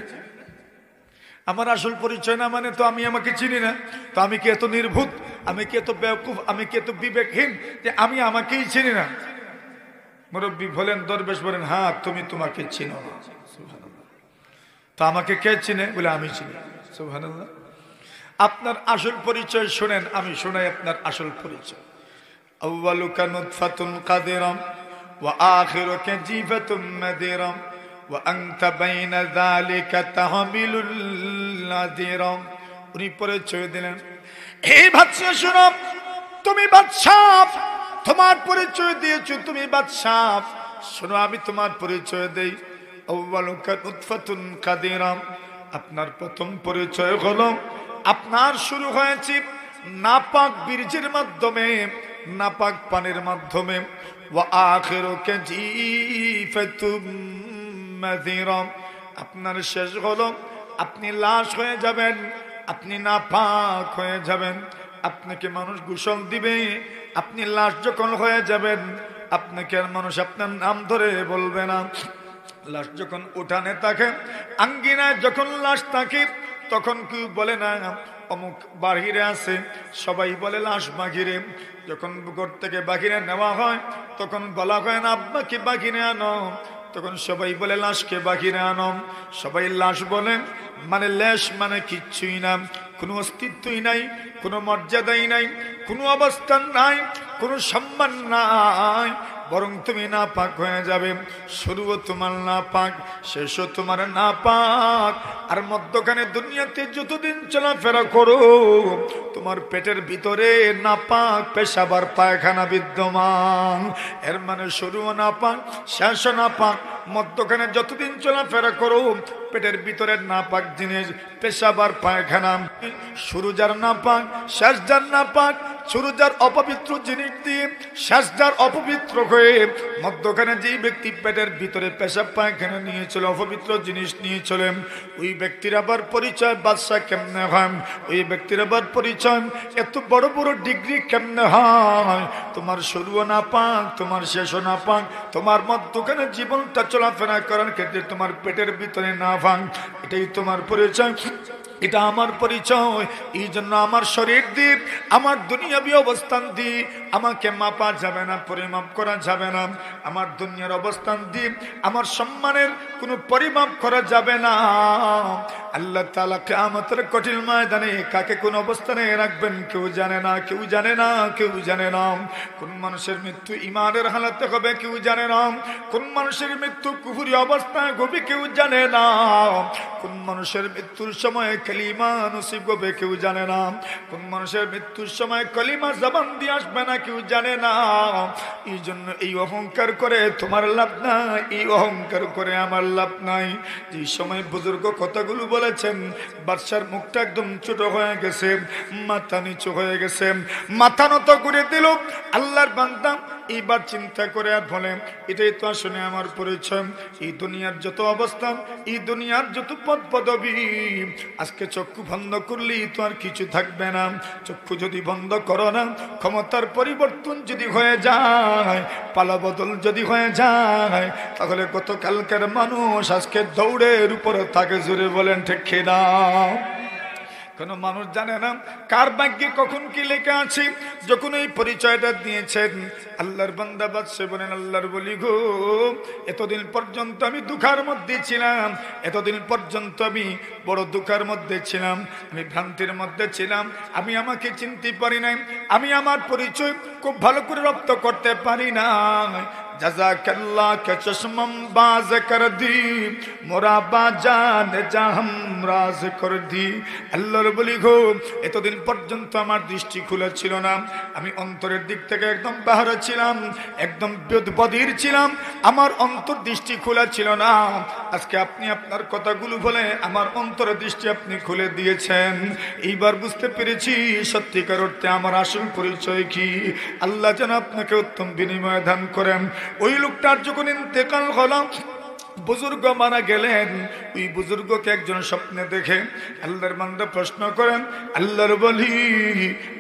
আমার আসল পরিচয় না মানে তো আমি আমাকে চিনি না? তো আমি কি এত নির্ভুত, আমি কি এত বেওকুফ, আমি কি এত বিবেকহীন যে আমি আমাকেই চিনি না? মুরব্বী বলেন, দরবেশ বলেন, হ্যাঁ তুমি তোমাকে চিনো না। সুবহানাল্লাহ। তো আমাকে কে চিনে? বলে আমি চিনি। সুবহানাল্লাহ। আপনার আসল পরিচয় শুনেন, আমি শোনাই আপনার আসল পরিচয়। আউয়ালুকা নুতফাতুন কাদিরাম ওয়া আখিরুকা জিফাতুম মাদিরাম ওয়া আনতা বাইনা যালিকা তাহমিলুল নাদিরাম। উনি পরিচয় দিলেন, হে বাদশা শুনো, তুমি বাদশাহ, তোমার পরিচয় দিয়েছো, তুমি বাদশাহ। শোনো আমি তোমার পরিচয় দেই। আউয়ালুকা নুতফাতুন কাদিরাম, আপনার প্রথম পরিচয় হলো আপনার শুরু হয়েছে নাপাক বীর্যের মাধ্যমে, নাপাক পানির মাধ্যমে, ওয়া আখিরুকা জিফাতুম মাযিরা, আপনার শেষ হলো আপনি লাশ হয়ে যাবেন, আপনি নাপাক হয়ে যাবেন, আপনাকে মানুষ গোসল দিবে, আপনি লাশ যখন হয়ে যাবেন আপনাকে আর মানুষ আপনার নাম ধরে বলবে না। লাশ যখন উঠানে থাকে, আঙ্গিনায় যখন লাশ থাকে, তখন কেউ বলে না অমুক বাহিরে আছে, সবাই বলে লাশ বাহিরে। যখন ঘর থেকে বাহিরে নেওয়া হয় তখন বলা হয় না আব্বাকে বাহিরে আনো, তখন সবাই বলে লাশকে বাহিরে আনো। সবাই লাশ বলে, মানে লেশ মানে কিচ্ছুই না, কোনো অস্তিত্বই নাই, কোনো মর্যাদাই নাই, কোনো অবস্থান নাই, কোনো সম্মান নাই, বরং তুমি নাপাক হয়ে যাবে। শুরুও তোমার নাপাক, শেষও তোমার নাপাক। আর মধ্যখানে দুনিয়াতে যতদিন চলাফেরা করো তোমার পেটের ভিতরে নাপাক পেশাবার পায়খানা বিদ্যমান। এর মানে শুরুও নাপাক, শেষও নাপাক, মধ্যখানে যতদিন চলাফেরা করো পেটের ভিতরে নাপাক জিনিস পেশাবার পায়খানা। শুরু যার নাপাক, শেষ যার নাপাক, শুরু যার অপবিত্র জিনিস দিয়ে, শেষ যার অপবিত্র হয়ে, মধ্যখানে যেই ব্যক্তি পেটের ভিতরে পেশাব পায়খানা নিয়ে চলে, অপবিত্র জিনিস নিয়ে চলে, ওই ব্যক্তির আবার পরিচয় বাদশা কেমনে হয়? ওই ব্যক্তির আবার পরিচয় এত বড় বড় ডিগ্রি কেমনে হয়? তোমার শুরুও নাপাক, তোমার শেষও নাপাক, তোমার মধ্যখানে জীবনটা চলাফেরা করার ক্ষেত্রে তোমার পেটের ভিতরে নাপাক, এটাই তোমার পরিচয়, এটা আমার পরিচয়। এই জন্য আমার শরীর দিয়ে, আমার দুনিয়াবি অবস্থান দিয়ে আমাকে মাপা যাবে না, পরিমাপ করা যাবে না। আমার দুনিয়ার অবস্থান দিয়ে আমার সম্মানের কোনো পরিমাপ করা যাবে না। আল্লাহ তাআলা কিয়ামতের কঠিন ময়দানে কাকে কোন অবস্থানে রাখবেন কেউ জানে না, কেউ জানে না, কেউ জানে না। কোন মানুষের মৃত্যু ঈমানের হালাতে হবে কেউ জানে না, কোন মানুষের মৃত্যু কুফরি অবস্থায় হবে কেউ জানে না, কোন মানুষের মৃত্যুর সময় কালিমা নসিব হবে কেউ জানে না, কোন মানুষের মৃত্যুর সময় কালিমা জবান দিয়ে আসবে না কেউ জানে না। এই জন্য এই অহংকার করে তোমার লাভ নাই, এই অহংকার করে আমার লাভ নাই। যে সময় বুজুর্গ কথাগুলো বলেছেন, বাদশার মুখটা একদম ছোট হয়ে গেছে, মাথা নিচু হয়ে গেছে, মাথা নত করে দিল। আল্লাহর বান্দা এইবার চিন্তা করে আর বলে, এটাই তো আসলে আমার পরিচয়। এই দুনিয়ার যত অবস্থান, এই দুনিয়ার যত পদ পদবী, আজকে চক্ষু বন্ধ করলেই তো আর কিছু থাকবে না। চক্ষু যদি বন্ধ করো না, ক্ষমতার পরিবর্তন যদি হয়ে যায়, পালা বদল যদি হয়ে যায়, তাহলে গতকালকার মানুষ আজকে দৌড়ের উপরে থাকে। জোরে বলেন ঠিক কিনা? কোন মানুষ জানে না কার ভাগ্যে কখন কি লেখা আছে। যখন এই পরিচয়টা দিয়েছেন, আল্লাহর বান্দা বাদশা বলেন, আল্লাহর বলি গো, এতদিন পর্যন্ত আমি দুঃখের মধ্যে ছিলাম, এতদিন পর্যন্ত আমি বড় দুঃখের মধ্যে ছিলাম, আমি ভ্রান্তির মধ্যে ছিলাম, আমি আমাকে চিনতে পারি নাই, আমি আমার পরিচয় খুব ভালো করে রপ্ত করতে পারি না। জাযাকাল্লাহ কে চশমম বাজ কর দি, মোরা বাজান জাহাম রাজ কর দি। আল্লাহর বলি গো, এতদিন পর্যন্ত আমার দৃষ্টি খোলা ছিল না, আমি অন্তরের দিক থেকে একদম বাহারা ছিলাম, একদম বধির ছিলাম, আমার অন্তর দৃষ্টি খোলা ছিল না। আজকে আপনি আপনার কথাগুলো বলে আমার অন্তরের দৃষ্টি আপনি খুলে দিয়েছেন। এইবার বুঝতে পেরেছি সত্যিকার অর্থে আমার আসল পরিচয় কি। আল্লাহ যেন আপনাকে উত্তম বিনিময় দান করেন। ওই লোকটার যখন ইন্তেকাল হলো, বুজুর্গ মারা গেলেন, ওই বুজুর্গকে একজন স্বপ্নে দেখে আল্লাহর বান্দা প্রশ্ন করেন, আল্লাহর বলি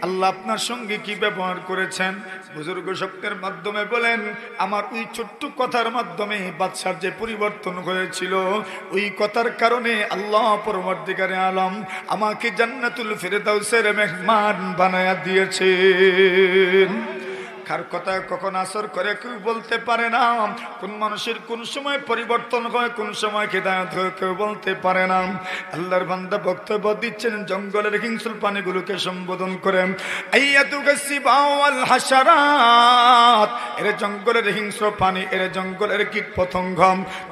আল্লাহ আপনার সঙ্গে কি ব্যবহার করেছেন? বুজুর্গ স্বপ্নের মাধ্যমে বলেন, আমার ওই ছোট্ট কথার মাধ্যমে বাদশার যে পরিবর্তন হয়েছিল, ওই কথার কারণে আল্লাহ পরবর্তীকারে আলম আমাকে জান্নাতুল ফেরদাউসের মেহমান বানায়া দিয়েছেন। কার কথা কখন আসর করে কেউ বলতে পারে না। কোন মানুষের কোন সময় পরিবর্তন হয়, কোন সময় হিদায়াত হয় কেউ বলতে পারে না। আল্লাহর বান্দা বক্তব্য দিচ্ছেন জঙ্গলের হিংস্র প্রাণীগুলোকে সম্বোধন করেন, আইয়াতুগাসিবাওয়াল হাশারাত, এর জঙ্গলের হিংস্র প্রাণী, এর জঙ্গলের কীট পতঙ্গ,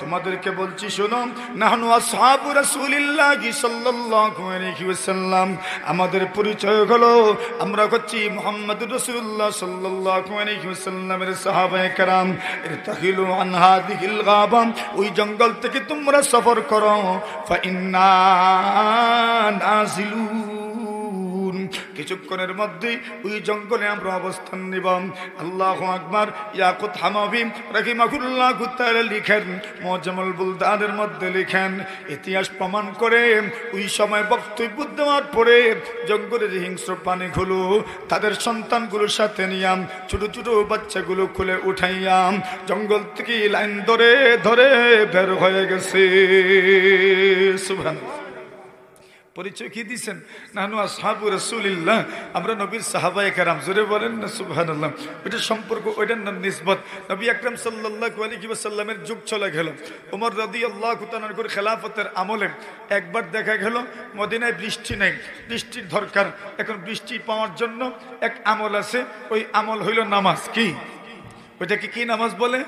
তোমাদেরকে বলছি শোনো, নাহনু আসহাবু রাসূলিল্লাহি সাল্লাল্লাহু আলাইহি ওয়াসাল্লাম, আমাদের পরিচয় হলো আমরা হচ্ছি মুহাম্মদুর রাসূলুল্লাহ সাল্লাল্লাহু আলাইহি ওয়াসাল্লামের সাহাবায়ে কেরাম। ইরতাহিলু আন হাযিহিল গাবা, ওই জঙ্গল থেকে তোমরা সফর করো, ফা ইন্না নাজিলুন, কিছুক্ষণের মধ্যেই ওই জঙ্গলে আমরা অবস্থান নিব। আল্লাহু আকবার। ইয়াকুত হামাবি রাহিমাহুল্লাহ তাআলা লিখেন, মুআজ্জামুল বুলদানের মধ্যে লিখেন, ইতিহাস প্রমাণ করে ওই সময় বক্তব্য দেওয়ার পরে জঙ্গলের হিংস্র প্রাণীগুলো তাদের সন্তানগুলোর সাথে নিয়াম ছোট ছোট বাচ্চাগুলো খুলে উঠাইয়াম জঙ্গল থেকে লাইন ধরে ধরে বের হয়ে গেছে। সুবহানাল্লাহ। পরিচয় কি দিচ্ছেন? নানু আসহাবু রাসূলিল্লাহ, আমরা নবীর সাহাবায়ে কেরাম। জোরে বলেন না সুবহানাল্লাহ। এটা সম্পর্ক, ওইটার নাম নিসবত। নবী আকরাম সাল্লাল্লাহু আলাইহি ওয়াসাল্লামের যুগ চলে গেল। ওমর রাদিয়াল্লাহু তাআলা আনহুর খেলাফতের আমলে একবার দেখা গেল মদিনায় বৃষ্টি নেই, বৃষ্টির দরকার। এখন বৃষ্টি পাওয়ার জন্য এক আমল আছে, ওই আমল হইল নামাজ। কি ওইটাকে কি নামাজ বলে?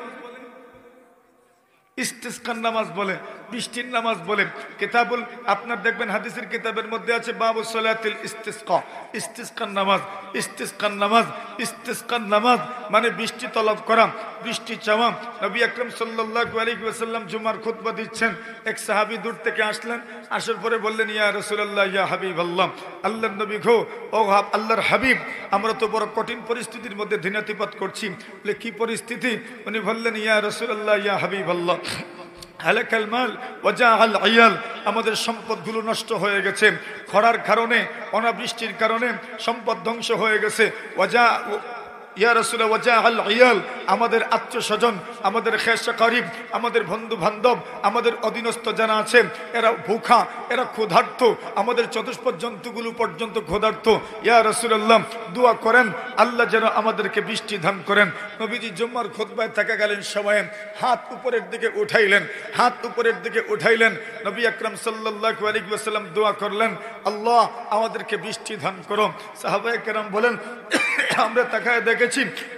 ইস্তিসকার নামাজ বলে, বৃষ্টির নামাজ বলে। কিতাবুল আপনার দেখবেন হাদিসের কিতাবের মধ্যে আছে বাবু সালাতিল ইস্তিসকা, ইস্তিসকার নামাজ। ইস্তিসকার নামাজ, ইস্তিসকার নামাজ মানে বৃষ্টি তলব করা, বৃষ্টি চাওয়া। নবী আকরাম সাল্লাল্লাহু আলাইহি ওয়াসাল্লাম জুমার খুতবা দিচ্ছেন, এক সাহাবী দূর থেকে আসলেন, আসার পরে বললেন, ইয়া রাসূলুল্লাহ, ইয়া হাবিবাল্লাহ, আল্লাহর নবী গো, ও আল্লাহর হাবিব, আমরা তো বড় কঠিন পরিস্থিতির মধ্যে দিনাতিপাত করছি। বলে কি পরিস্থিতি? উনি বললেন, ইয়া রাসূলুল্লাহ, ইয়া হাবিবাল্লাহ, হালাকাল মাল ওয়াজাআল আয়াল, আমাদের সম্পদগুলো নষ্ট হয়ে গেছে খরার কারণে, অনাবৃষ্টির কারণে সম্পদ ধ্বংস হয়ে গেছে। ইয়া রাসূলুল্লাহ ওয়াজাআল আয়াল, আমাদের আত্মীয়স্বজন, আমাদের খেশা করিব, আমাদের বন্ধু বান্ধব, আমাদের অধীনস্থ যারা আছে এরা ভুখা, এরা ক্ষুধার্ত, আমাদের চতুষ্পদ জন্তুগুলো পর্যন্ত ক্ষুধার্ত। ইয়া রাসূলুল্লাহ, দোয়া করেন আল্লাহ যেন আমাদেরকে বৃষ্টি দান করেন। নবীজি জুম্মার খুতবায় থাকাকালীন সময়ে হাত উপরের দিকে উঠাইলেন, হাত উপরের দিকে উঠাইলেন। নবী আকরাম সাল্লাল্লাহু আলাইহি ওয়াসাল্লাম দোয়া করলেন, আল্লাহ আমাদেরকে বৃষ্টি দান করো। সাহাবায়ে কেরাম বলেন, আমরা তাকায় দেখেছি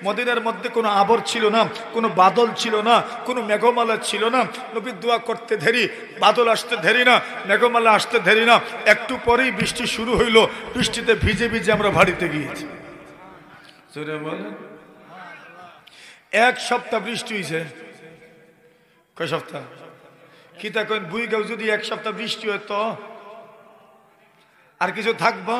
মদিনার মধ্যে কোনো আবর ছিল না, কোনো বাদল ছিল না, কোনো মেঘমালা ছিল না। নবী দোয়া করতে দেরি, বাদল আসতে দেরি না, মেঘমালা আসতে দেরি না, একটু পরেই বৃষ্টি শুরু হইল। বৃষ্টিতে ভিজে ভিজে আমরা বাড়িতে গিয়েছি। এক সপ্তাহ বৃষ্টি হয়েছে। কয় সপ্তাহ? কি তা কেন বুই গাও, যদি এক সপ্তাহ বৃষ্টি হতো আর কিছু থাকবো?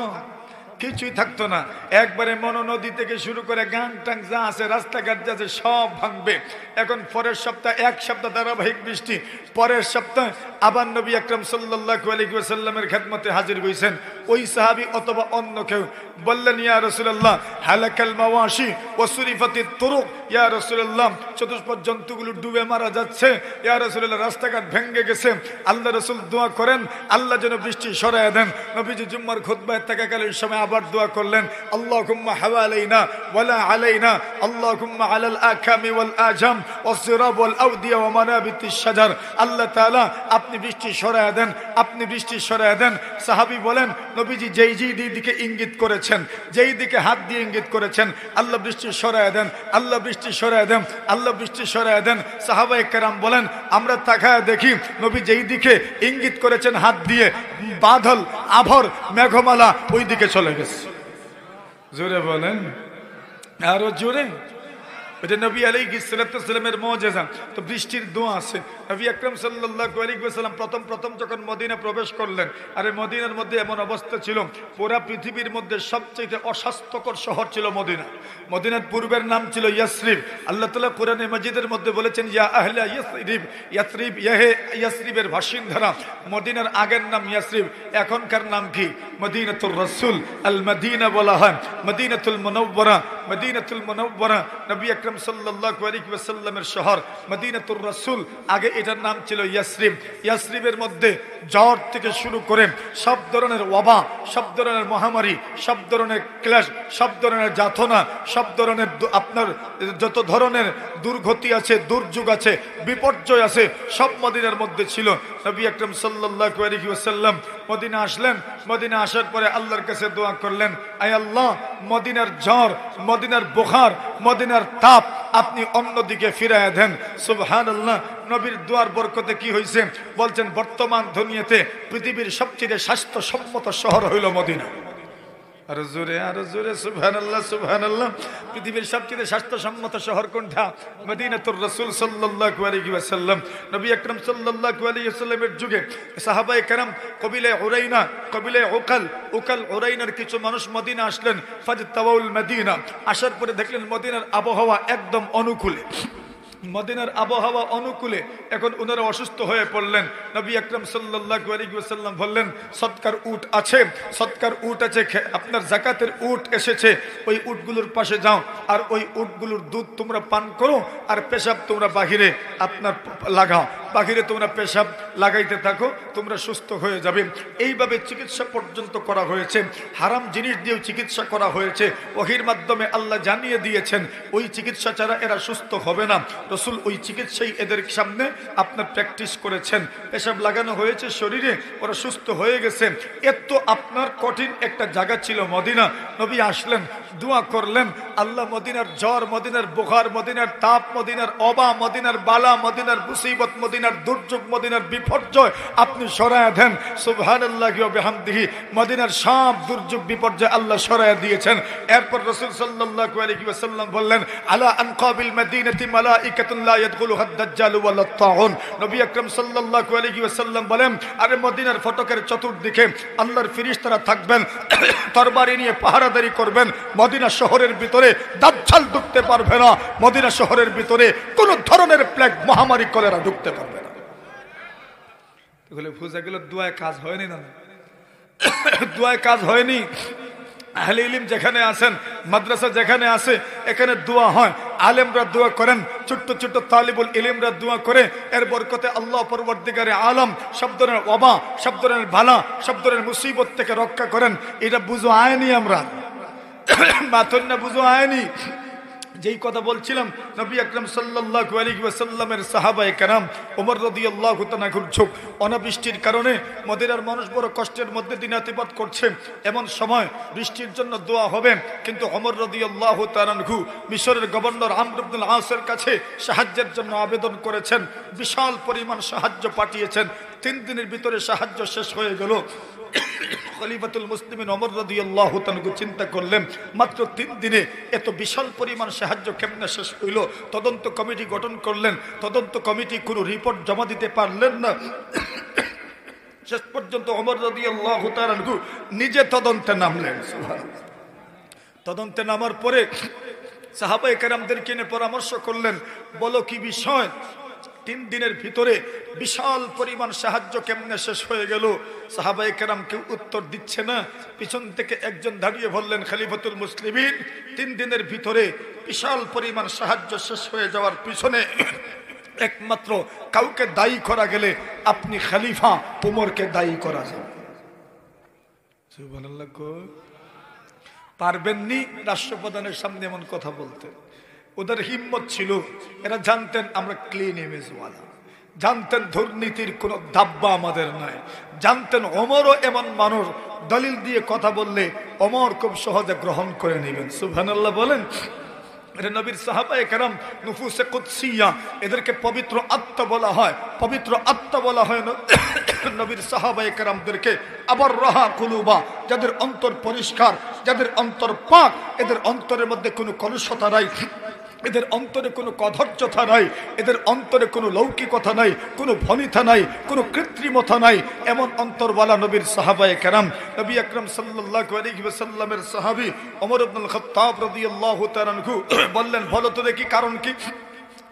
কিছুই থাকতো না। একবারে মনো নদী থেকে শুরু করে গাং টাং যা আছে, রাস্তাঘাট যা আছে সব ভাঙবে। এখন পরের সপ্তাহ, এক সপ্তাহ ধারাবাহিক বৃষ্টি, পরের সপ্তাহ আবার নবী আকরাম সাল্লাল্লাহু আলাইহি ওয়াসাল্লামের খেদমতে হাজির হইছেন ওই সাহাবী অথবা অন্য কেউ। বললেন, ইয়া রাসূলুল্লাহ, হালাকাল মাওয়াশি ওয়া সুরিফাতিত তুরুক, ইয়া রাসূলুল্লাহ, চতুষ্পদ জন্তুগুলো ডুবে মারা যাচ্ছে, ইয়া রাসূলুল্লাহ, রাস্তাঘাট ভেঙে গেছে। আল্লাহ রাসূল দোয়া করেন আল্লাহ যেন বৃষ্টি সরায় দেন। নবীজি জুম্মার খুতবায় থাকাকালীন সময় আবার দোয়া করলেন, আল্লাহুম্মা হাওয়ালাইনা ওয়ালা আলাইনা, আল্লাহুম্মা আলাল আকামি ওয়াল আজাম ওয়াসসিরাব ওয়াল আওদিয়া ওয়া মানাবিতিশ শাজার। আল্লাহ তাআলা আপনি বৃষ্টি সরায় দেন, আপনি বৃষ্টি সরায় দেন। সাহাবী বলেন, নবীজি যেই দিকে ইঙ্গিত করেছেন, যেই দিকে হাত দিয়ে ইঙ্গিত করেছেন, আল্লাহ বৃষ্টি সরায় দেন, আল্লাহ বৃষ্টি সরায় দেন, আল্লাহ বৃষ্টি সরায় দেন। সাহাবায়ে কেরাম বলেন, আমরা তাকায় দেখি নবী যেই দিকে ইঙ্গিত করেছেন হাত দিয়ে, বাদল, আভর, মেঘমালা ওই দিকে চলে গেছে। জোরে বলেন, আরো জোরে। এটা নবী আলাইহিস সালাতু ওয়াসসালামের মুজিজা। তো বৃষ্টির দোয়া আছে। নবী আকরাম সাল্লাল্লাহু আলাইহি ওয়াসাল্লাম প্রথম যখন মদিনা প্রবেশ করলেন, আরে মদিনার মধ্যে এমন অবস্থা ছিল, পুরা পৃথিবীর মধ্যে সবচেয়ে অস্বাস্থ্যকর শহর ছিল মদিনা। মদিনার পূর্বের নাম ছিল ইয়াসরিব। আল্লাহ তাআলা কোরআনে মাজিদের মধ্যে বলেছেন, ইয়া আহলা ইয়াসরিব, ইয়াসরিব ইয়াহে ইয়াসরিবের বাসিন্দারা। মদিনার আগের নাম ইয়াসরিব, এখনকার নাম কি? মদিনাতুর রাসূল। আল মদিনা বলা হয়, মদিনাতুল মুনাওয়ারা, মদিনাতুল মুনাওয়ারা নবী আকরাম সাল্লাল্লাহু আলাইহি ওয়াসাল্লামের শহর। মদিনাতুর রাসূল, আগে এটার নাম ছিল ইয়াসরিব। ইয়াসরিবের মধ্যে জ্বর থেকে শুরু করে সব ধরনের ওয়াবা, সব ধরনের মহামারী, সব ধরনের ক্লেশ, সব ধরনের যাতনা, সব ধরনের আপনার যত ধরনের দুর্গতি আছে, দুর্যোগ আছে, বিপর্যয় আছে, সব মদিনার মধ্যে ছিল। নবী আকরাম সাল্লাল্লাহু আলাইহি ওয়াসাল্লাম মদিনা আসলেন। মদিনা আসার পরে আল্লাহর কাছে দোয়া করলেন, আয় আল্লাহ, মদিনার জ্বর, মদিনার বুখার, মদিনার তাপ আপনি অন্যদিকে ফিরাইয়া দেন। সুবহানাল্লাহ। নবীর দোয়ার বরকতে কি হয়েছে? বলছেন, বর্তমান দুনিয়াতে পৃথিবীর সবচেয়ে স্বাস্থ্যসম্মত শহর হইল মদিনা। আরো জোরে সুবহানাল্লাহ সুবহানাল্লাহ। পৃথিবীর সবচেয়ে স্বাস্থ্যসম্মত শহর কোনটা? মদিনাতুর রাসূল সাল্লাল্লাহু আলাইহি ওয়াসাল্লাম। নবী আকরাম সাল্লাল্লাহু আলাইহি ওয়াসাল্লামের যুগে সাহাবায়ে কেরাম কবিলে উরাইনা, কবিলে উকাল উরাইনার কিছু মানুষ মদিনা আসলেন। ফাজতাওয়াল মদিনা, আসার পরে দেখলেন মদিনার আবহাওয়া একদম অনুকূলে, মদিনার আবহাওয়া অনুকূলে। এখন ওনারা অসুস্থ হয়ে পড়লেন। নবী আকরাম সাল্লাল্লাহু আলাইহি ওয়াসাল্লাম বললেন, সদকার উট আছে, সদকার উট আছে, আপনার যাকাতের উট এসেছে, ওই উটগুলোর পাশে যাও আর ওই উটগুলোর দুধ তোমরা পান করো আর পেশাব তোমরা বাহিরে আপনার লাগাও, বাহিরে তোমরা পেশাব লাগাইতে থাকো, তোমরা সুস্থ হয়ে যাবে। এইভাবে চিকিৎসা পর্যন্ত করা হয়েছে, হারাম জিনিস দিয়েও চিকিৎসা করা হয়েছে। ওহির মাধ্যমে আল্লাহ জানিয়ে দিয়েছেন ওই চিকিৎসা ছাড়া এরা সুস্থ হবে না। রসুল ওই চিকিৎসাই এদের সামনে আপনার প্র্যাকটিস করেছেন। পেশাব লাগানো হয়েছে শরীরে, ওরা সুস্থ হয়ে গেছে। এত আপনার কঠিন একটা জায়গা ছিল মদিনা। নবী আসলেন, দোয়া করলেন, আল্লাহ মদিনার জ্বর, মদিনার বুখার, মদিনার তাপ, মদিনার অবা, মদিনার বালা, মদিনার মুসিবত, মদিনার দুর্যোগ, মদিনার বিপর্যয় আপনি সরায়া দেন। সুবহানাল্লাহি ওয়া বিহামদিহি। মদিনার সব দুর্যোগ বিপর্যয় আল্লাহ সরায়া দিয়েছেন। এরপর রাসূল সাল্লাল্লাহু আলাইহি ওয়াসাল্লাম বললেন, আলা আনকাবিল মাদিনাতি মালাইকাতুন লা ইয়াদখুলুহা আদ-দাজ্জাল ওয়ালা তাউন। নবী আকরাম সাল্লাল্লাহু আলাইহি ওয়াসাল্লাম বলেন, আরে মদিনার ফটকের চতুর্দিকে আল্লাহর ফেরেশতারা থাকবেন, তরবারি নিয়ে পাহারাদারি করবেন। মদিনা শহরের ভিতরে দাজ্জাল ঢুকতে পারবে না, মদিনা শহরের ভিতরে কোন ধরনের প্লেগ, মহামারী, কলেরা ঢুকতে পারবে না। এগুলো বুঝা গেল দোয়ায় কাজ হয়নি না, দোয়ায় কাজ হয়নি। আহলে ইলম যেখানে আছেন, মাদ্রাসা যেখানে আছে, এখানে দোয়া হয়, আলেমরা দোয়া করেন, ছোট্ট ছোট্ট তালিবুল ইলমরা দোয়া করে, এর বরকতে আল্লাহ পরবর্তীকারে আলম সব ধরনের ওবা, সব ধরনের বালা, সব ধরনের মুসিবত থেকে রক্ষা করেন। এটা বুঝো আয়নি, আমরা মাথন না বুঝো আয়নি। যেই কথা বলছিলাম, নবী আকরাম সাল্লাল্লাহু আলাইহি ওয়াসাল্লামের সাহাবায়ে কেরাম, ওমর রাদিয়াল্লাহু তাআলা ঝোঁক, অনাবৃষ্টির কারণে মদিনার মানুষ বড় কষ্টের মধ্যে দিনাতিপাত করছে। এমন সময় বৃষ্টির জন্য দোয়া হবে, কিন্তু ওমর রাদিয়াল্লাহু তাআলা মিশরের গভর্নর আমর ইবনুল আসের কাছে সাহায্যের জন্য আবেদন করেছেন। বিশাল পরিমাণ সাহায্য পাঠিয়েছেন। 3 দিনের ভিতরে সাহায্য শেষ হয়ে গেল। খলিফাতুল মুসলিমিন ওমর রাদিয়াল্লাহু তাআলা চিন্তা করলেন, মাত্র 3 দিনে এত বিশাল পরিমাণ সাহায্য কেমনে শেষ হইল? তদন্ত কমিটি গঠন করলেন। তদন্ত কমিটি কোনো রিপোর্ট জমা দিতে পারলেন না। শেষ পর্যন্ত ওমর রাদিয়াল্লাহু তাআলা নিজে তদন্তে নামলেন। সুবহানাল্লাহ। তদন্তে নামার পরে সাহাবায়ে কেরামদেরকে নিয়ে পরামর্শ করলেন, বলো কি বিষয়? 3 দিনের ভিতরে বিশাল পরিমাণ সাহায্য কেমনে শেষ হয়ে গেল? সাহাবায়ে কেরাম কেউ উত্তর দিচ্ছে না। পিছন থেকে একজন দাঁড়িয়ে বললেন, খলিফাতুল মুসলিমিন, 3 দিনের ভিতরে বিশাল পরিমাণ সাহায্য শেষ হয়ে যাওয়ার পিছনে একমাত্র কাউকে দায়ী করা গেলে আপনি খলিফা ওমরকে দায়ী করা যাবে। সুবহানাল্লাহ। পারবেননি রাষ্ট্রপ্রধানের সামনে এমন কথা বলতে। ওদের হিম্মত ছিল, এরা জানতেন আমরা ক্লিন ইমেজওয়ালা, জানতেন দুর্নীতির কোনো দাব্বা আমাদের নাই, জানতেন ওমরও এমন মানুষ, দলিল দিয়ে কথা বললে ওমর খুব সহজে গ্রহণ করে নেবেন। সুবহানাল্লাহ বলেন। এটা নবীর সাহাবায়ে কেরাম, নুফুসে কুদসিয়া, এদেরকে পবিত্র আত্মা বলা হয়, পবিত্র আত্মা বলা হয় নবীর সাহাবায়ে কেরামদেরকে। আবার রাহা কুলুবা, যাদের অন্তর পরিষ্কার, যাদের অন্তর পাক, এদের অন্তরের মধ্যে কোনো কলুষতা নাই, এদের অন্তরে কোনো কদর্যতা নাই, এদের অন্তরে কোনো লৌকিকতা নাই, কোনো ভনিতা নাই, কোনো কৃত্রিমতা নাই, এমন অন্তরওয়ালা নবীর সাহাবায়ে কেরাম। নবী আকরাম সাল্লাল্লাহু আলাইহি ওয়াসাল্লামের সাহাবী ওমর ইবনুল খাত্তাব রাদিয়াল্লাহু তাআলা বললেন, বলো তো দেখি কারণ কি?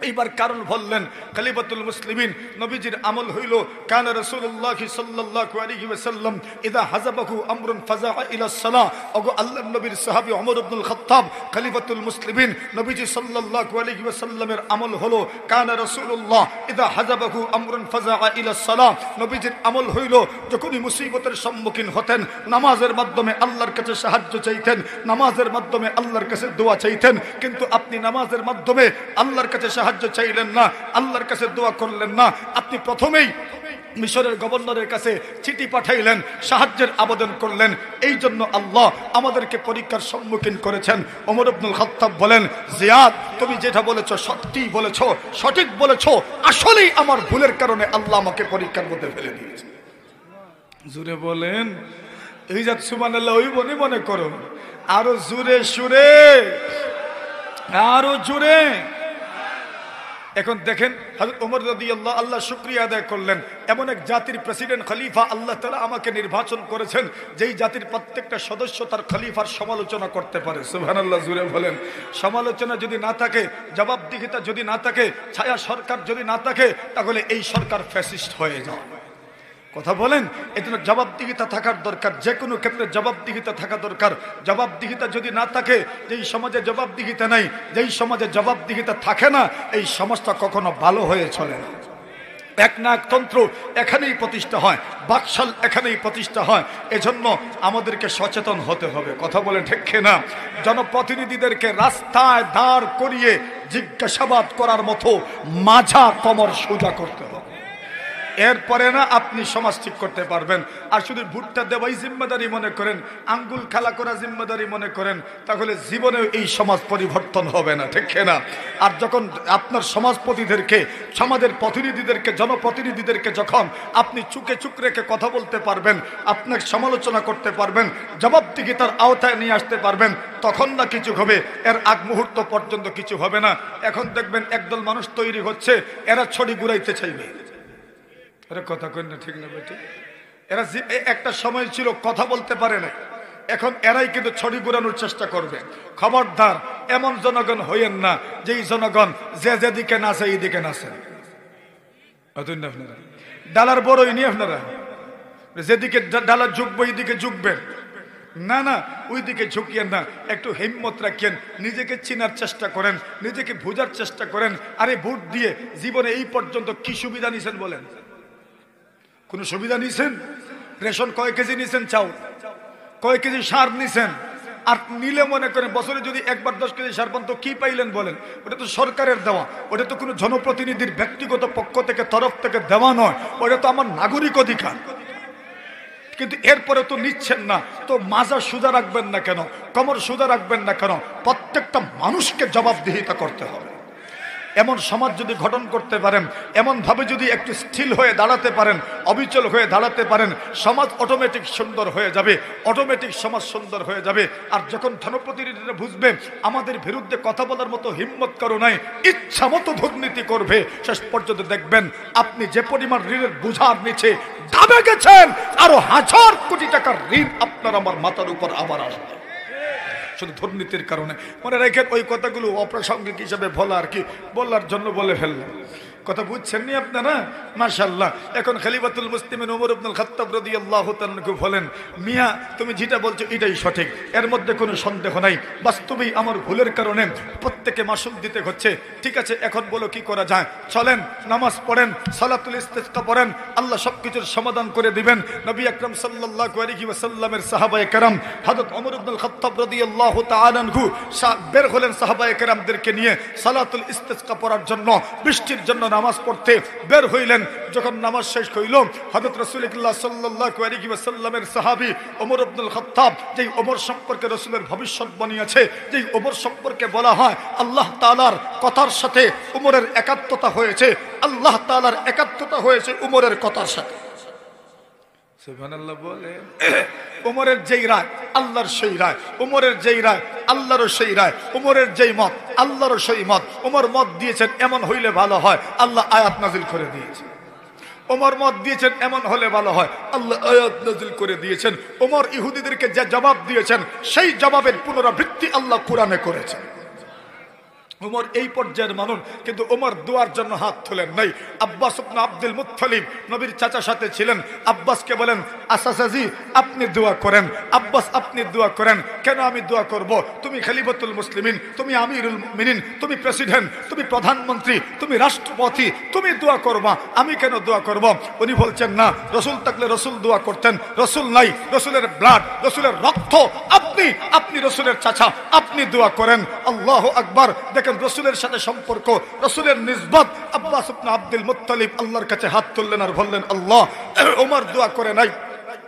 এইবার কারণ বললেন। খলিফাতুল মুসলিমিন নবীজির আমল হইল, কানা রাসূলুল্লাহ সাল্লাল্লাহু আলাইহি ওয়াসাল্লাম ইদা হাযাবাহু আমরুন ফাযাআ ইলা সালাহ। ওগো আল্লাহর নবীর সাহাবী ওমর ইবনুল খাত্তাব, খলিফাতুল মুসলিমিন, নবীজি সাল্লাল্লাহু আলাইহি ওয়াসাল্লামের আমল হলো, কানা রাসূলুল্লাহ ইদা হাযাবাহু আমরুন ফাযাআ ইলা সালাহ। নবীজির আমল হইল, যখনই মুসিবতের সম্মুখীন হতেন, নামাজের মাধ্যমে আল্লাহর কাছে সাহায্য চাইতেন, নামাজের মাধ্যমে আল্লাহর কাছে দোয়া চাইতেন। কিন্তু আপনি নামাজের মাধ্যমে আল্লাহর কাছে সাহায্য চাইলেন না, আল্লাহর কাছে দোয়া করলেন না। আপনি প্রথমেই মিশরের গভর্নরের কাছে চিঠি পাঠাইলেন, সাহায্যের আবেদন করলেন। এই জন্য আল্লাহ আমাদেরকে পরীক্ষার সম্মুখীন করেছেন। ওমর ইবনুল খাত্তাব বলেন, জিয়াদ, তুমি যেটা বলেছো সত্যিই বলেছো, সঠিক বলেছো। আসলেই আমার ভুলের কারণে আল্লাহ আমাকে পরীক্ষার মধ্যে ফেলে দিয়েছে। জুড়ে বলেন, এই জাত সুবহানাল্লাহ ওই বনে মনে করো, আরো জোরে সুরে, আরো জোরে। এখন দেখেন হযরত ওমর রাদিয়াল্লাহু আল্লাহ শুকরিয়া আদায় করলেন, এমন এক জাতির প্রেসিডেন্ট খলিফা আল্লাহ তাআলা আমাকে নির্বাচন করেছেন যেই জাতির প্রত্যেকটা সদস্য তার খলিফার সমালোচনা করতে পারে। সুবহানাল্লাহ, জোরে বলেন। সমালোচনা যদি না থাকে, জবাবদিহিতা যদি না থাকে, ছায়া সরকার যদি না থাকে, তাহলে এই সরকার ফ্যাসিস্ট হয়ে যায়। কথা বলেন, এজন্য জবাবদিহিতা থাকার দরকার, যে কোনো ক্ষেত্রে জবাবদিহিতা থাকা দরকার। জবাবদিহিতা যদি না থাকে, যেই সমাজে জবাবদিহিতা নাই, যেই সমাজে জবাবদিহিতা থাকে না, এই সমাজটা কখনো ভালো হয়ে চলে না। একনায়কতন্ত্র এখানেই প্রতিষ্ঠা হয়, বাকশাল এখানেই প্রতিষ্ঠা হয়। এজন্য আমাদেরকে সচেতন হতে হবে। কথা বলে ঠিক না? জনপ্রতিনিধিদেরকে রাস্তায় দাঁড় করিয়ে জিজ্ঞাসাবাদ করার মতো মাঝা কমর সোজা করতে হবে, এরপরে না আপনি সমাজ ঠিক করতে পারবেন। আর শুধু ভুট্টা দেওয়াই জিম্মেদারি মনে করেন, আঙ্গুল খালা করা জিম্মেদারি মনে করেন, তাহলে জীবনেও এই সমাজ পরিবর্তন হবে না, ঠিক না? আর যখন আপনার সমাজপতিদেরকে, সমাজের প্রতিনিধিদেরকে, জনপ্রতিনিধিদেরকে যখন আপনি চুকে চুক রেখে কথা বলতে পারবেন, আপনার সমালোচনা করতে পারবেন, জবাবদিহিতার আওতায় নিয়ে আসতে পারবেন, তখন না কিছু হবে। এর আগ মুহূর্ত পর্যন্ত কিছু হবে না। এখন দেখবেন একদল মানুষ তৈরি হচ্ছে, এরা ছড়ি ঘুরাইতে চাইবে। এরা কথা কই না, ঠিক না বেটি? এরা একটা সময় ছিল কথা বলতে পারে না, এখন এরাই কিন্তু ছড়ি ঘুরানোর চেষ্টা করবে। খবরদার, এমন জনগণ হইয়েন না যেই জনগণ যে যেদিকে নাচে এইদিকে নাচেন। আপনারা ডালার বড়ই নিয়ে আপনারা যেদিকে ডালার ঝুঁকবো এইদিকে ঝুঁকবেন না, না ওইদিকে ঝুঁকিয়েন না। একটু হিম্মত রাখেন, নিজেকে চিনার চেষ্টা করেন, নিজেকে বোঝার চেষ্টা করেন। আরে ভোট দিয়ে জীবনে এই পর্যন্ত কি সুবিধা নিছেন বলেন? কোন সুবিধা নিছেন? রেশন কয় কেজি নিছেন? চাউল কয় কেজি? সার নিছেন? আর নিলে মনে করেন বছরে যদি একবার 10 কেজি সার পান তো কি পাইলেন বলেন? ওটা তো সরকারের দেওয়া, ওটা তো কোনো জনপ্রতিনিধির ব্যক্তিগত পক্ষ থেকে, তরফ থেকে দেওয়া নয়, ওটা তো আমার নাগরিক অধিকার। কিন্তু এরপরে তো নিচ্ছেন না, তো মাজা সোজা রাখবেন না কেন? কোমর সোজা রাখবেন না কেন? প্রত্যেকটা মানুষকে জবাবদিহিতা করতে হবে। এমন সমাজ যদি গঠন করতে পারেন, এমন ভাবে যদি একটু স্থির হয়ে দাঁড়াতে পারেন, অবিচল হয়ে দাঁড়াতে পারেন, সমাজ অটোমেটিক সুন্দর হয়ে যাবে, অটোমেটিক সমাজ সুন্দর হয়ে যাবে। আর যখন জনপ্রতিনিধিরা বুঝবে আমাদের বিরুদ্ধে কথা বলার মতো হিম্মত কারো নাই, ইচ্ছা মতো দুর্নীতি করবে, শেষ পর্যন্ত দেখবেন আপনি যে পরিমাণ ঋণের বোঝার নিচে দাবে গেছেন, আরো 1000 কোটি টাকার ঋণ আপনার আমার মাথার উপর আবার আসবে, শুধু দুর্নীতির কারণে। মনে রাখেন, ওই কথাগুলো অপ্রাসঙ্গিক হিসাবে বলা আর কি, বলার জন্য বলে ফেললাম। কথা বুঝছেন নি আপনারা? মাশাআল্লাহ। এখন খলিফাতুল মুসলিমিন ওমর ইবনুল খাত্তাব রাদিয়াল্লাহু তাআলা বলেন, মিয়া তুমি যেটা বলছো এটাই সঠিক, এর মধ্যে কোনো সন্দেহ নাই, বাস্তবেই আমার ভুলের কারণে প্রত্যেকে মাসুল দিতে হচ্ছে। ঠিক আছে, এখন বলো কি করা যায়? চলেন নামাজ পড়েন, সালাতুল ইস্তিসকা পড়েন, আল্লাহ সবকিছুর সমাধান করে দিবেন। নবী আকরাম সাল্লাল্লাহু আলাইহি ওয়াসাল্লামের সাহাবায়ে কেরাম হযরত ওমর ইবনুল খাত্তাব রাদিয়াল্লাহু তাআলা আনহু বের হলেন সাহাবায়ে কেরামদেরকে নিয়ে সালাতুল ইস্তিসকা পড়ার জন্য, বৃষ্টির জন্য নামাজ পড়তে বের হইলেন। যখন নামাজ শেষ হইল, হযরত রাসূলুল্লাহ সাল্লাল্লাহু আলাইহি ওয়াসাল্লামের সাহাবী ওমর ইবনুল খাত্তাব, যেই ওমর সম্পর্কে রাসূলের ভবিষ্যৎবাণী আছে, যেই ওমর সম্পর্কে বলা হয় আল্লাহ তাআলার কথার সাথে ওমরের একাত্মতা হয়েছে, আল্লাহ তাআলার একাত্মতা হয়েছে ওমরের কথার সাথে। সুবহানাল্লাহ বলে। ওমরের যেই রায় আল্লাহর সেই রায়, ওমরের যেই রায় আল্লাহর সেই রায়, ওমরের যেই মত আল্লাহর সেই মত। ওমর মত দিয়েছেন এমন হইলে ভালো হয়, আল্লাহ আয়াত নাজিল করে দিয়েছেন। ওমর মত দিয়েছেন এমন হলে ভালো হয়, আল্লাহ আয়াত নাজিল করে দিয়েছেন। ওমর ইহুদিদেরকে যে জবাব দিয়েছেন সেই জবাবের পুনরাবৃত্তি আল্লাহ কোরআনে করেছেন। ওমর এই পর্যায়ের মানুষ, কিন্তু ওমর দোয়ার জন্য হাত তোলেন নাই। আব্বাস ইবনে আব্দুল মুত্তালিব নবীর চাচার সাথে ছিলেন। আব্বাসকে বলেন, আসাসাজি আপনি দোয়া করেন। আব্বাস আপনি দোয়া করেন। কেন আমি দোয়া করব? তুমি খলিফাতুল মুসলিমিন, তুমি আমিরুল মুমিনিন, তুমি প্রেসিডেন্ট, তুমি প্রধানমন্ত্রী, তুমি রাষ্ট্রপতি, তুমি দোয়া করবা, আমি কেন দোয়া করব? উনি বলছেন না, রসুল থাকলে রসুল দোয়া করতেন, রসুল নাই, রসুলের ব্লাড, রসুলের রক্ত, আপনি রসুলের চাচা, আপনি দোয়া করেন। আল্লাহু আকবার। দেখেন রসুলের সাথে সম্পর্ক, রসুলের নিসবত। আব্বাস ইবনে আব্দুল মুত্তালিব আল্লাহর কাছে হাত তুললেন আর বললেন, আল্লাহ। ওমর দোয়া করে নাই,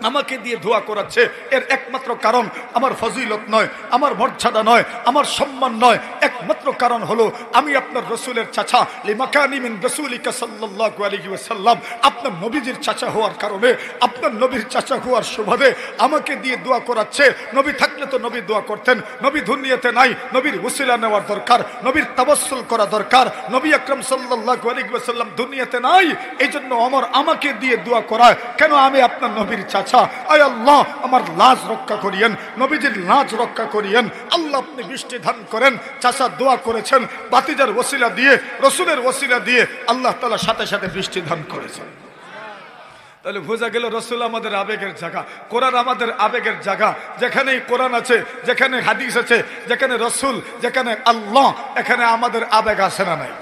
আমাকে দিয়ে দোয়া করাচ্ছে, এর একমাত্র কারণ আমার ফজিলত নয়, আমার মর্যাদা নয়, আমার সম্মান নয়, একমাত্র কারণ হলো আমি আপনার রসুলের চাচা, লিমাকানি মিন রাসূলিকা সাল্লাল্লাহু আলাইহি ওয়াসাল্লাম, আপনার নবীজির চাচা হওয়ার কারণে, আপনার নবীর চাচা হওয়ার সুবাদে আমাকে দিয়ে দোয়া করাচ্ছে। নবী থাকলে তো নবী দোয়া করতেন, নবী দুনিয়াতে নাই, নবীর ওসিলা নেওয়ার দরকার, নবীর তাওয়াসসুল করা দরকার। নবী আকরাম সাল্লাল্লাহু আলাইহি ওয়াসাল্লাম দুনিয়াতে নাই, এইজন্য ওমর আমাকে দিয়ে দোয়া করায়। কেন? আমি আপনার নবীর চাচা। আয় আল্লাহ, আমার লাজ রক্ষা করিয়েন, নবীজির লাজ রক্ষা করিয়েন। আল্লাহ আপনি বৃষ্টি দান করেন। চাচা দোয়া করেছেন, বাতিজার ওসিলা দিয়ে, রসুলের ওসিলা দিয়ে আল্লাহ তাআলা সাথে সাথে বৃষ্টি দান করেছেন। তাহলে বোঝা গেল রসুল আমাদের আবেগের জায়গা, কোরআন আমাদের আবেগের জায়গা। যেখানেই কোরআন আছে, যেখানে হাদিস আছে, যেখানে রসুল, যেখানে আল্লাহ, এখানে আমাদের আবেগ আছে না নাই?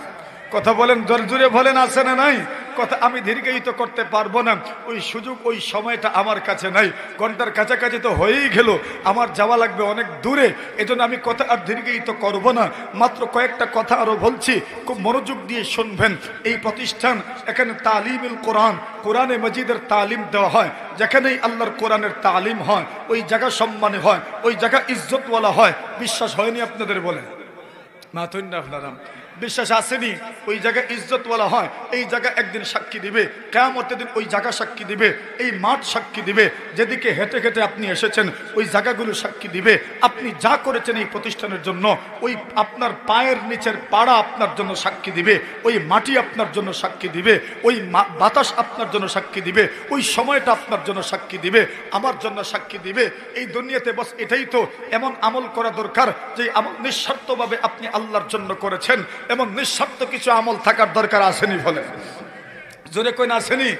কথা বলেন, জোর জোরে বলেন, আছে না নাই? কথা আমি দীর্ঘায়িত করতে পারবো না, ওই সুযোগ ওই সময়টা আমার কাছে নাই। ঘন্টার কাছাকাছি তো হয়েই গেল, আমার যাওয়া লাগবে অনেক দূরে, এজন্য আমি কথা আর দীর্ঘায়িত করব না। মাত্র কয়েকটা কথা আরো বলছি, খুব মনোযোগ দিয়ে শুনবেন। এই প্রতিষ্ঠান, এখানে তালিমুল কোরআন, কোরআনে মজিদের তালিম দেওয়া হয়। যেখানেই আল্লাহর কোরআনের তালিম হয়, ওই জায়গা সম্মানী হয়, ওই জায়গা ইজ্জতওয়ালা হয়। বিশ্বাস হয়নি আপনাদের? বলেন মাতুন না আপনারা, বিশ্বাস আসেনি? ওই জায়গায় ইজ্জতওয়ালা হয়। এই জায়গা একদিন সাক্ষী দিবে, কিয়ামতের দিন ওই জায়গা সাক্ষী দিবে, এই মাঠ সাক্ষী দিবে, যেদিকে হেঁটে হেঁটে আপনি এসেছেন ওই জায়গাগুলো সাক্ষী দিবে। আপনি যা করেছেন এই প্রতিষ্ঠানের জন্য, ওই আপনার পায়ের নিচের পাড়া আপনার জন্য সাক্ষী দিবে, ওই মাটি আপনার জন্য সাক্ষী দিবে, ওই বাতাস আপনার জন্য সাক্ষী দিবে, ওই সময়টা আপনার জন্য সাক্ষী দিবে, আমার জন্য সাক্ষী দিবে। এই দুনিয়াতে বস এটাই তো, এমন আমল করা দরকার যে আমল নিঃস্বার্থভাবে আপনি আল্লাহর জন্য করেছেন। এমন নিঃস্বার্থ কিছু আমল থাকার দরকার। আসেনি? বলে জোরে কই না, আসেনি?